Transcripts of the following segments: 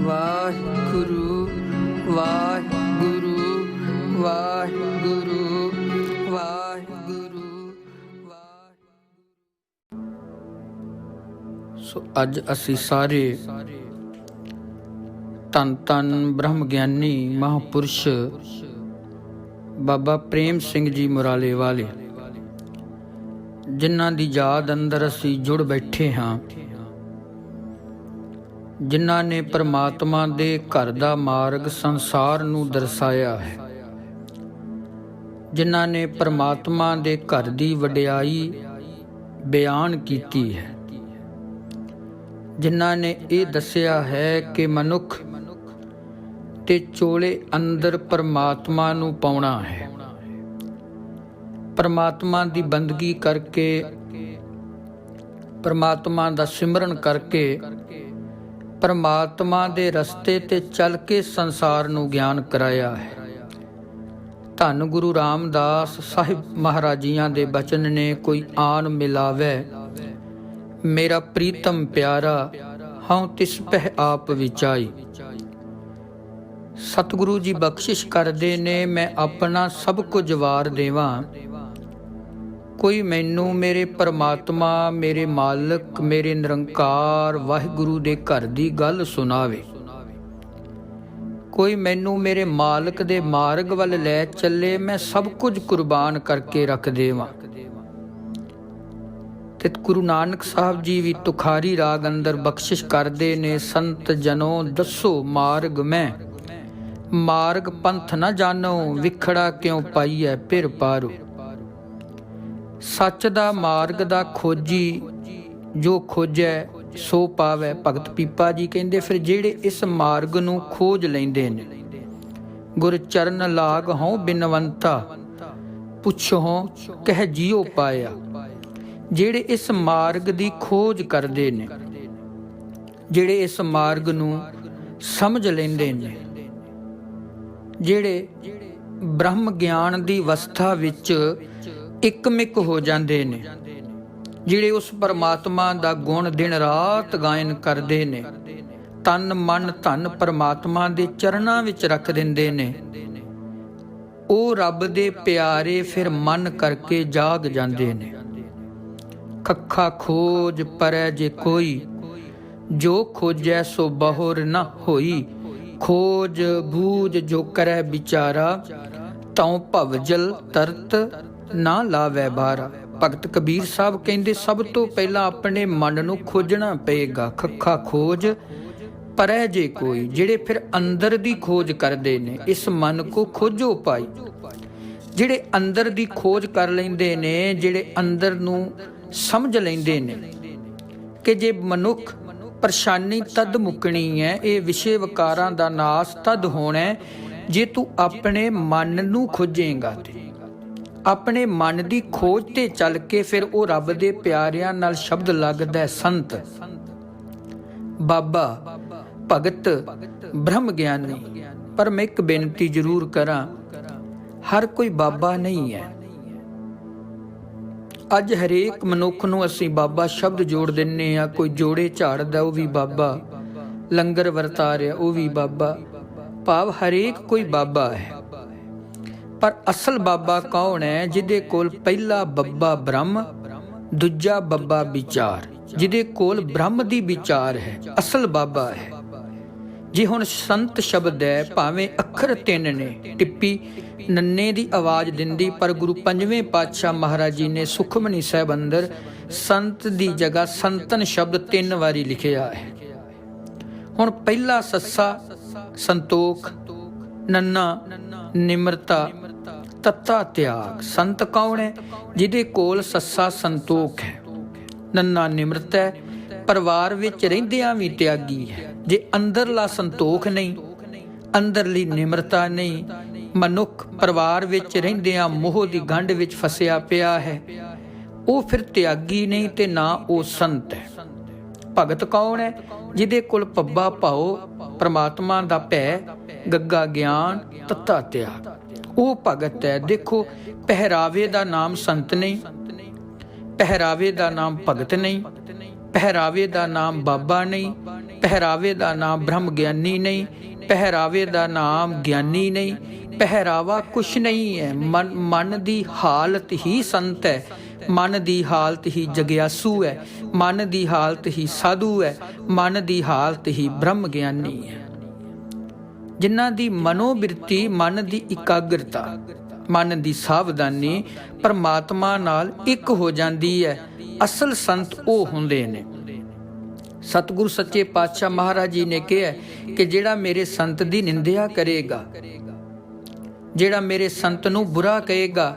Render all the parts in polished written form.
ਵਾਹਿਗੁਰੂ ਵਾਹਿਗੁਰੂ ਵਾਹਿਗੁਰੂ ਵਾਹਿਗੁਰੂ ਸੋ ਅੱਜ ਅਸੀਂ ਸਾਰੇ ਧੰਨ ਧੰਨ ਬ੍ਰਹਮ ਗਿਆਨੀ ਮਹਾਂਪੁਰਸ਼ ਬਾਬਾ ਪ੍ਰੇਮ ਸਿੰਘ ਜੀ ਮੁਰਾਲੇ ਵਾਲੇ ਜਿਨ੍ਹਾਂ ਦੀ ਯਾਦ ਅੰਦਰ ਅਸੀਂ ਜੁੜ ਬੈਠੇ ਹਾਂ, ਜਿਨ੍ਹਾਂ ਨੇ ਪਰਮਾਤਮਾ ਦੇ ਘਰ ਦਾ ਮਾਰਗ ਸੰਸਾਰ ਨੂੰ ਦਰਸਾਇਆ ਹੈ, ਜਿਨ੍ਹਾਂ ਨੇ ਪਰਮਾਤਮਾ ਦੇ ਘਰ ਦੀ ਵਡਿਆਈ ਬਿਆਨ ਕੀਤੀ ਹੈ, ਜਿਨ੍ਹਾਂ ਨੇ ਇਹ ਦੱਸਿਆ ਹੈ ਕਿ ਮਨੁੱਖ ਤੇ ਚੋਲੇ ਅੰਦਰ ਪਰਮਾਤਮਾ ਨੂੰ ਪਾਉਣਾ ਹੈ। ਪਰਮਾਤਮਾ ਦੀ ਬੰਦਗੀ ਕਰਕੇ, ਪਰਮਾਤਮਾ ਦਾ ਸਿਮਰਨ ਕਰਕੇ, ਪਰਮਾਤਮਾ ਦੇ ਰਸਤੇ ਤੇ ਚੱਲ ਕੇ ਸੰਸਾਰ ਨੂੰ ਗਿਆਨ ਕਰਾਇਆ ਹੈ। ਧੰਨ ਗੁਰੂ ਰਾਮਦਾਸ ਸਾਹਿਬ ਮਹਾਰਾਜੀਆਂ ਦੇ ਬਚਨ ਨੇ, ਕੋਈ ਆਨ ਮਿਲਾਵੇ ਮੇਰਾ ਪ੍ਰੀਤਮ ਪਿਆਰਾ, ਹਉ ਤਿਸ ਪਹਿ ਆਪ ਵਿਚਾਈ। ਸਤਿਗੁਰੂ ਜੀ ਬਖਸ਼ਿਸ਼ ਕਰਦੇ ਨੇ, ਮੈਂ ਆਪਣਾ ਸਭ ਕੁਝ ਵਾਰ ਦੇਵਾਂ, ਕੋਈ ਮੈਨੂੰ ਮੇਰੇ ਪਰਮਾਤਮਾ, ਮੇਰੇ ਮਾਲਕ, ਮੇਰੇ ਨਿਰੰਕਾਰ ਵਾਹਿਗੁਰੂ ਦੇ ਘਰ ਦੀ ਗੱਲ ਸੁਣਾਵੇ। ਕੋਈ ਮੈਨੂੰ ਮੇਰੇ ਮਾਲਕ ਦੇ ਮਾਰਗ ਵੱਲ ਲੈ ਚੱਲੇ, ਮੈਂ ਸਭ ਕੁਝ ਕੁਰਬਾਨ ਕਰਕੇ ਰੱਖ ਦੇਵਾਂ। ਤੇ ਗੁਰੂ ਨਾਨਕ ਸਾਹਿਬ ਜੀ ਵੀ ਤੁਖਾਰੀ ਰਾਗ ਅੰਦਰ ਬਖਸ਼ਿਸ਼ ਕਰਦੇ ਨੇ, ਸੰਤ ਜਨੋ ਦੱਸੋ ਮਾਰਗ ਮੈਂ, ਮਾਰਗ ਪੰਥ ਨਾ ਜਾਣੋ, ਵਿਖੜਾ ਕਿਉਂ ਪਾਈਐ ਫਿਰ ਪਾਰੋ। ਸੱਚ ਦਾ ਮਾਰਗ ਦਾ ਖੋਜੀ ਜੋ ਖੋਜੈ ਸੋ ਪਾਵੈ। ਭਗਤ ਪੀਪਾ ਜੀ ਕਹਿੰਦੇ, ਫਿਰ ਜਿਹੜੇ ਇਸ ਮਾਰਗ ਨੂੰ ਖੋਜ ਲੈਂਦੇ ਨੇ, ਗੁਰ ਚਰਨ ਲਾਗ ਹਉ ਬਿਨਵੰਤਾ, ਪੁੱਛੋ ਕਹਿ ਜਿਉ ਪਾਇਆ। ਜਿਹੜੇ ਇਸ ਮਾਰਗ ਦੀ ਖੋਜ ਕਰਦੇ ਨੇ, ਜਿਹੜੇ ਇਸ ਮਾਰਗ ਨੂੰ ਸਮਝ ਲੈਂਦੇ ਨੇ, ਜਿਹੜੇ ਬ੍ਰਹਮ ਗਿਆਨ ਦੀ ਅਵਸਥਾ ਵਿੱਚ ਇਕਮਿਕ ਹੋ ਜਾਂਦੇ ਨੇ, ਜਿਹੜੇ ਉਸ ਪਰਮਾਤਮਾ ਦਾ ਗੁਣ ਦਿਨ ਰਾਤ ਗਾਇਨ ਕਰਦੇ ਨੇ, ਤਨ ਮਨ ਧਨ ਪਰਮਾਤਮਾ ਦੇ ਚਰਨਾਂ ਵਿੱਚ ਰੱਖ ਦਿੰਦੇ ਨੇ, ਉਹ ਰੱਬ ਦੇ ਪਿਆਰੇ ਫਿਰ ਮਨ ਕਰਕੇ ਜਾਗ ਜਾਂਦੇ ਨੇ। ਕੱਖਾ ਖੋਜ ਪਰੈ ਜੇ ਕੋਈ, ਜੋ ਖੋਜੈ ਸੋ ਬਹੁਰ ਨਾ ਹੋਈ। ਖੋਜ ਬੂਝ ਜੋ ਕਰੈ ਵਿਚਾਰਾ, ਤਉ ਭਵਜਲ ਤਰਤ ਨਾ ਲਾਵੈ ਬਾਰਾ। ਭਗਤ ਕਬੀਰ ਸਾਹਿਬ ਕਹਿੰਦੇ, ਸਭ ਤੋਂ ਪਹਿਲਾਂ ਆਪਣੇ ਮਨ ਨੂੰ ਖੋਜਣਾ ਪਏਗਾ। ਖੱਖਾ ਖੋਜ ਪਰੈ ਜੇ ਕੋਈ, ਜਿਹੜੇ ਫਿਰ ਅੰਦਰ ਦੀ ਖੋਜ ਕਰਦੇ ਨੇ, ਇਸ ਮਨ ਕੋ ਖੋਜੋ ਪਾਈ। ਜਿਹੜੇ ਅੰਦਰ ਦੀ ਖੋਜ ਕਰ ਲੈਂਦੇ ਨੇ, ਜਿਹੜੇ ਅੰਦਰ ਨੂੰ ਸਮਝ ਲੈਂਦੇ ਨੇ ਕਿ ਜੇ ਮਨੁੱਖ ਪਰੇਸ਼ਾਨੀ ਤਦ ਮੁੱਕਣੀ ਹੈ, ਇਹ ਵਿਸ਼ੇ ਵਿਕਾਰਾਂ ਦਾ ਨਾਸ ਤਦ ਹੋਣਾ ਜੇ ਤੂੰ ਆਪਣੇ ਮਨ ਨੂੰ ਖੋਜੇਂਗਾ। ਤੇ ਆਪਣੇ ਮਨ ਦੀ ਖੋਜ ਤੇ ਚੱਲ ਕੇ ਫਿਰ ਉਹ ਰੱਬ ਦੇ ਪਿਆਰਿਆਂ ਨਾਲ ਸ਼ਬਦ ਲੱਗਦਾ, ਸੰਤ, ਬਾਬਾ, ਭਗਤ, ਬ੍ਰਹਮ ਗਿਆਨੀ। ਪਰ ਮੈਂ ਇੱਕ ਬੇਨਤੀ ਜ਼ਰੂਰ ਕਰਾਂ, ਹਰ ਕੋਈ ਬਾਬਾ ਨਹੀਂ ਹੈ। ਅੱਜ ਹਰੇਕ ਮਨੁੱਖ ਨੂੰ ਅਸੀਂ ਬਾਬਾ ਸ਼ਬਦ ਜੋੜ ਦਿੰਨੇ ਆ। ਕੋਈ ਜੋੜੇ ਝਾੜਦਾ ਉਹ ਵੀ ਬਾਬਾ, ਲੰਗਰ ਵਰਤਾ ਰਿਹਾ ਉਹ ਵੀ ਬਾਬਾ। ਭਾਵ ਹਰੇਕ ਕੋਈ ਬਾਬਾ ਹੈ, ਪਰ ਅਸਲ ਬਾਬਾ ਕੌਣ ਹੈ? ਜਿਹਦੇ ਕੋਲ ਪਹਿਲਾ ਬੱਬਾ ਬ੍ਰਹਮ, ਦੂਜਾ ਬੱਬਾ ਵਿਚਾਰ, ਜਿਹਦੇ ਕੋਲ ਬ੍ਰਹਮ ਦੀ ਵਿਚਾਰ ਹੈ, ਅਸਲ ਬਾਬਾ ਹੈ। ਜੇ ਹੁਣ ਸੰਤ ਸ਼ਬਦ ਹੈ, ਭਾਵੇਂ ਅੱਖਰ ਤਿੰਨ ਨੇ, ਟਿੱਪੀ ਨੰਨੇ ਦੀ ਆਵਾਜ਼ ਦਿੰਦੀ, ਪਰ ਗੁਰੂ ਪੰਜਵੇਂ ਪਾਤਸ਼ਾਹ ਮਹਾਰਾਜ ਜੀ ਨੇ ਸੁਖਮਨੀ ਸਾਹਿਬ ਅੰਦਰ ਸੰਤ ਦੀ ਜਗ੍ਹਾ ਸੰਤਨ ਸ਼ਬਦ 3 ਵਾਰੀ ਲਿਖਿਆ ਹੈ। ਹੁਣ ਪਹਿਲਾ ਸੱਸਾ ਸੰਤੋਖ, ਨੰਨਾ ਨਿਮਰਤਾ, ਤੱਤਾ ਤਿਆਗ। ਸੰਤ ਕੌਣ ਹੈ? ਜਿਹਦੇ ਕੋਲ ਸੱਸਾ ਸੰਤੋਖ ਹੈ, ਨੰਨਾ ਨਿਮਰਤਾ ਹੈ, ਪਰਿਵਾਰ ਵਿੱਚ ਰਹਿੰਦਿਆਂ ਵੀ ਤਿਆਗੀ ਹੈ। ਜੇ ਅੰਦਰਲਾ ਸੰਤੋਖ ਨਹੀਂ, ਅੰਦਰਲੀ ਨਿਮਰਤਾ ਨਹੀਂ, ਮਨੁੱਖ ਪਰਿਵਾਰ ਵਿੱਚ ਰਹਿੰਦਿਆਂ ਮੋਹ ਦੀ ਗੰਢ ਵਿੱਚ ਫਸਿਆ ਪਿਆ ਹੈ, ਉਹ ਫਿਰ ਤਿਆਗੀ ਨਹੀਂ ਤੇ ਨਾ ਉਹ ਸੰਤ ਹੈ। ਭਗਤ ਕੌਣ ਹੈ? ਜਿਹਦੇ ਕੋਲ ਪੱਬਾ ਭਾਉ, ਪਰਮਾਤਮਾ ਦਾ ਭੈ, ਗੱਗਾ ਗਿਆਨ, ਤੱਤਾ ਤਿਆਗ, ਉਹ ਭਗਤ ਹੈ। ਦੇਖੋ, ਪਹਿਰਾਵੇ ਦਾ ਨਾਮ ਸੰਤ ਨਹੀਂ, ਪਹਿਰਾਵੇ ਦਾ ਨਾਮ ਭਗਤ ਨਹੀਂ, ਪਹਿਰਾਵੇ ਦਾ ਨਾਮ ਬਾਬਾ ਨਹੀਂ, ਪਹਿਰਾਵੇ ਦਾ ਨਾਮ ਬ੍ਰਹਮ ਗਿਆਨੀ ਨਹੀਂ, ਪਹਿਰਾਵੇ ਦਾ ਨਾਮ ਗਿਆਨੀ ਨਹੀਂ। ਪਹਿਰਾਵਾ ਕੁਛ ਨਹੀਂ ਹੈ, ਮਨ ਦੀ ਹਾਲਤ ਹੀ ਸੰਤ ਹੈ, ਮਨ ਦੀ ਹਾਲਤ ਹੀ ਜਗਿਆਸੂ ਹੈ, ਮਨ ਦੀ ਹਾਲਤ ਹੀ ਸਾਧੂ ਹੈ, ਮਨ ਦੀ ਹਾਲਤ ਹੀ ਬ੍ਰਹਮ ਗਿਆਨੀ ਹੈ। ਜਿਨ੍ਹਾਂ ਦੀ ਮਨੋਬਿਰਤੀ, ਮਨ ਦੀ ਇਕਾਗਰਤਾ, ਮਨ ਦੀ ਸਾਵਧਾਨੀ ਪਰਮਾਤਮਾ ਨਾਲ ਇੱਕ ਹੋ ਜਾਂਦੀ ਹੈ, ਅਸਲ ਸੰਤ ਉਹ ਹੁੰਦੇ ਨੇ। ਸਤਿਗੁਰੂ ਸੱਚੇ ਪਾਤਸ਼ਾਹ ਮਹਾਰਾਜ ਜੀ ਨੇ ਕਿਹਾ ਕਿ ਜਿਹੜਾ ਮੇਰੇ ਸੰਤ ਦੀ ਨਿੰਦਿਆ ਕਰੇਗਾ, ਜਿਹੜਾ ਮੇਰੇ ਸੰਤ ਨੂੰ ਬੁਰਾ ਕਹੇਗਾ,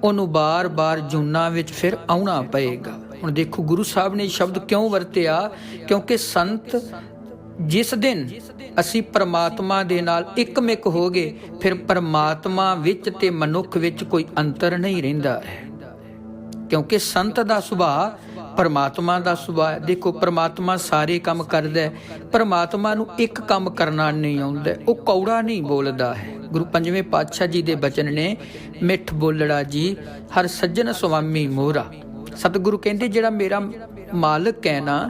ਉਹਨੂੰ ਬਾਰ-ਬਾਰ ਜੂਨਾਂ ਵਿੱਚ ਫਿਰ ਆਉਣਾ ਪਏਗਾ। ਹੁਣ ਦੇਖੋ ਗੁਰੂ ਸਾਹਿਬ ਨੇ ਸ਼ਬਦ ਕਿਉਂ ਵਰਤਿਆ, ਕਿਉਂਕਿ ਸੰਤ ਜਿਸ ਦਿਨ ਅਸੀਂ ਪਰਮਾਤਮਾ ਦੇ ਨਾਲ ਇੱਕਮਿਕ ਹੋ ਗਏ, ਫਿਰ ਪਰਮਾਤਮਾ ਵਿੱਚ ਤੇ ਮਨੁੱਖ ਵਿੱਚ ਕੋਈ ਅੰਤਰ ਨਹੀਂ ਰਹਿੰਦਾ ਹੈ, ਕਿਉਂਕਿ ਸੰਤ ਦਾ ਸੁਭਾਅ ਪਰਮਾਤਮਾ ਦਾ ਸੁਭਾਅ ਹੈ। ਦੇਖੋ ਪਰਮਾਤਮਾ ਸਾਰੇ ਕੰਮ ਕਰਦਾ ਹੈ, ਪਰਮਾਤਮਾ ਨੂੰ ਇੱਕ ਕੰਮ ਕਰਨਾ ਨਹੀਂ ਆਉਂਦਾ, ਉਹ ਕੌੜਾ ਨਹੀਂ ਬੋਲਦਾ ਹੈ। ਗੁਰੂ ਪੰਜਵੇਂ ਪਾਤਸ਼ਾਹ ਜੀ ਦੇ ਬਚਨ ਨੇ, ਮਿੱਠ ਬੋਲੜਾ ਜੀ ਹਰ ਸੱਜਣ ਸੁਆਮੀ ਮੋਹਰਾ। ਸਤਿਗੁਰੂ ਕਹਿੰਦੇ ਜਿਹੜਾ ਮੇਰਾ ਮਾਲਕ ਹੈ ਨਾ,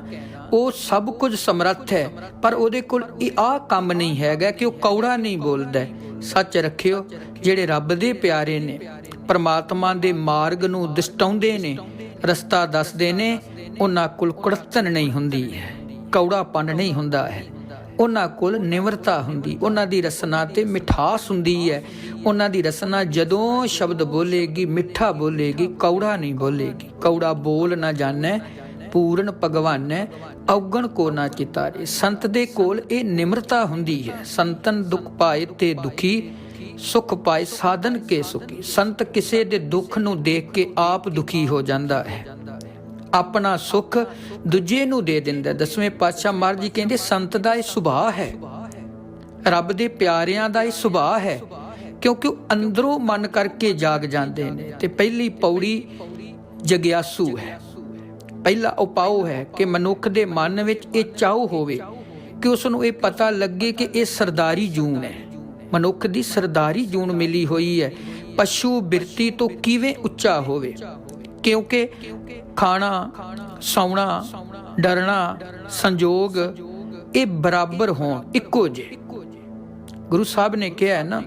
ਉਹ ਸਭ ਕੁਝ ਸਮਰੱਥ ਹੈ, ਪਰ ਉਹਦੇ ਕੋਲ ਆਹ ਕੰਮ ਨਹੀਂ ਹੈਗਾ ਕਿ ਉਹ ਕੌੜਾ ਨਹੀਂ ਬੋਲਦਾ। ਸੱਚ ਰੱਖਿਓ, ਜਿਹੜੇ ਰੱਬ ਦੇ ਪਿਆਰੇ ਨੇ, ਪਰਮਾਤਮਾ ਦੇ ਮਾਰਗ ਨੂੰ ਦਿਸਟਾਉਂਦੇ ਨੇ, ਰਸਤਾ ਦੱਸਦੇ ਨੇ, ਉਹਨਾਂ ਕੋਲ ਕੁੜੱਤਣ ਨਹੀਂ ਹੁੰਦੀ ਹੈ, ਕੌੜਾਪਨ ਨਹੀਂ ਹੁੰਦਾ ਹੈ, ਉਹਨਾਂ ਕੋਲ ਨਿਮਰਤਾ ਹੁੰਦੀ, ਉਹਨਾਂ ਦੀ ਰਸਨਾ ਤੇ ਮਿਠਾਸ ਹੁੰਦੀ ਹੈ। ਉਹਨਾਂ ਦੀ ਰਸਨਾ ਜਦੋਂ ਸ਼ਬਦ ਬੋਲੇਗੀ ਮਿੱਠਾ ਬੋਲੇਗੀ, ਕੌੜਾ ਨਹੀਂ ਬੋਲੇਗੀ। ਕੌੜਾ ਬੋਲ ਨਾ ਜਾਣੈ ਪੂਰਨ ਭਗਵਾਨੈ, ਔਗਣ ਕੋ ਨਾ ਚਿਤਾਰੇ। ਸੰਤ ਦੇ ਕੋਲ ਇਹ ਨਿਮਰਤਾ ਹੁੰਦੀ ਹੈ। ਸੰਤਨ ਦੁੱਖ ਪਾਏ ਤੇ ਦੁਖੀ, ਸੁਖ ਪਾਏ ਸਾਧਨ ਕੇ ਸੁਖੀ। ਸੰਤ ਕਿਸੇ ਦੇ ਦੁੱਖ ਨੂੰ ਦੇਖ ਕੇ ਆਪ ਦੁਖੀ ਹੋ ਜਾਂਦਾ ਹੈ, ਆਪਣਾ ਸੁੱਖ ਦੂਜੇ ਨੂੰ ਦੇ ਦਿੰਦਾ। ਦਸਵੇਂ ਪਾਤਸ਼ਾਹ ਮਹਾਰਾਜ ਜੀ ਕਹਿੰਦੇ ਸੰਤ ਦਾ ਇਹ ਸੁਭਾਅ ਹੈ, ਰੱਬ ਦੇ ਪਿਆਰਿਆਂ ਦਾ ਇਹ ਸੁਭਾਅ ਹੈ, ਕਿਉਂਕਿ ਉਹ ਅੰਦਰੋਂ ਮਨ ਕਰਕੇ ਜਾਗ ਜਾਂਦੇ ਨੇ। ਤੇ ਪਹਿਲੀ ਪੌੜੀ ਜਗਿਆਸੂ ਹੈ, ਪਹਿਲਾ ਉਪਾਅ ਹੈ ਕਿ ਮਨੁੱਖ ਦੇ ਮਨ ਵਿੱਚ ਇਹ ਚਾਉ ਹੋਵੇ ਕਿ ਉਸ ਨੂੰ ਇਹ ਪਤਾ ਲੱਗੇ ਕਿ ਇਹ ਸਰਦਾਰੀ ਜੂਨ ਹੈ, ਮਨੁੱਖ ਦੀ ਸਰਦਾਰੀ ਜੂਨ ਮਿਲੀ ਹੋਈ ਹੈ, ਪਸ਼ੂ ਬਿਰਤੀ ਤੋਂ ਕਿਵੇਂ ਉੱਚਾ ਹੋਵੇ। ਕਿਉਂਕਿ ਖਾਣਾ, ਸੌਣਾ, ਡਰਨਾ, ਸੰਜੋਗ ਇਹ ਬਰਾਬਰ ਹੋਣ, ਇੱਕੋ ਜਿਹੇ। ਗੁਰੂ ਸਾਹਿਬ ਨੇ ਕਿਹਾ ਨਾ,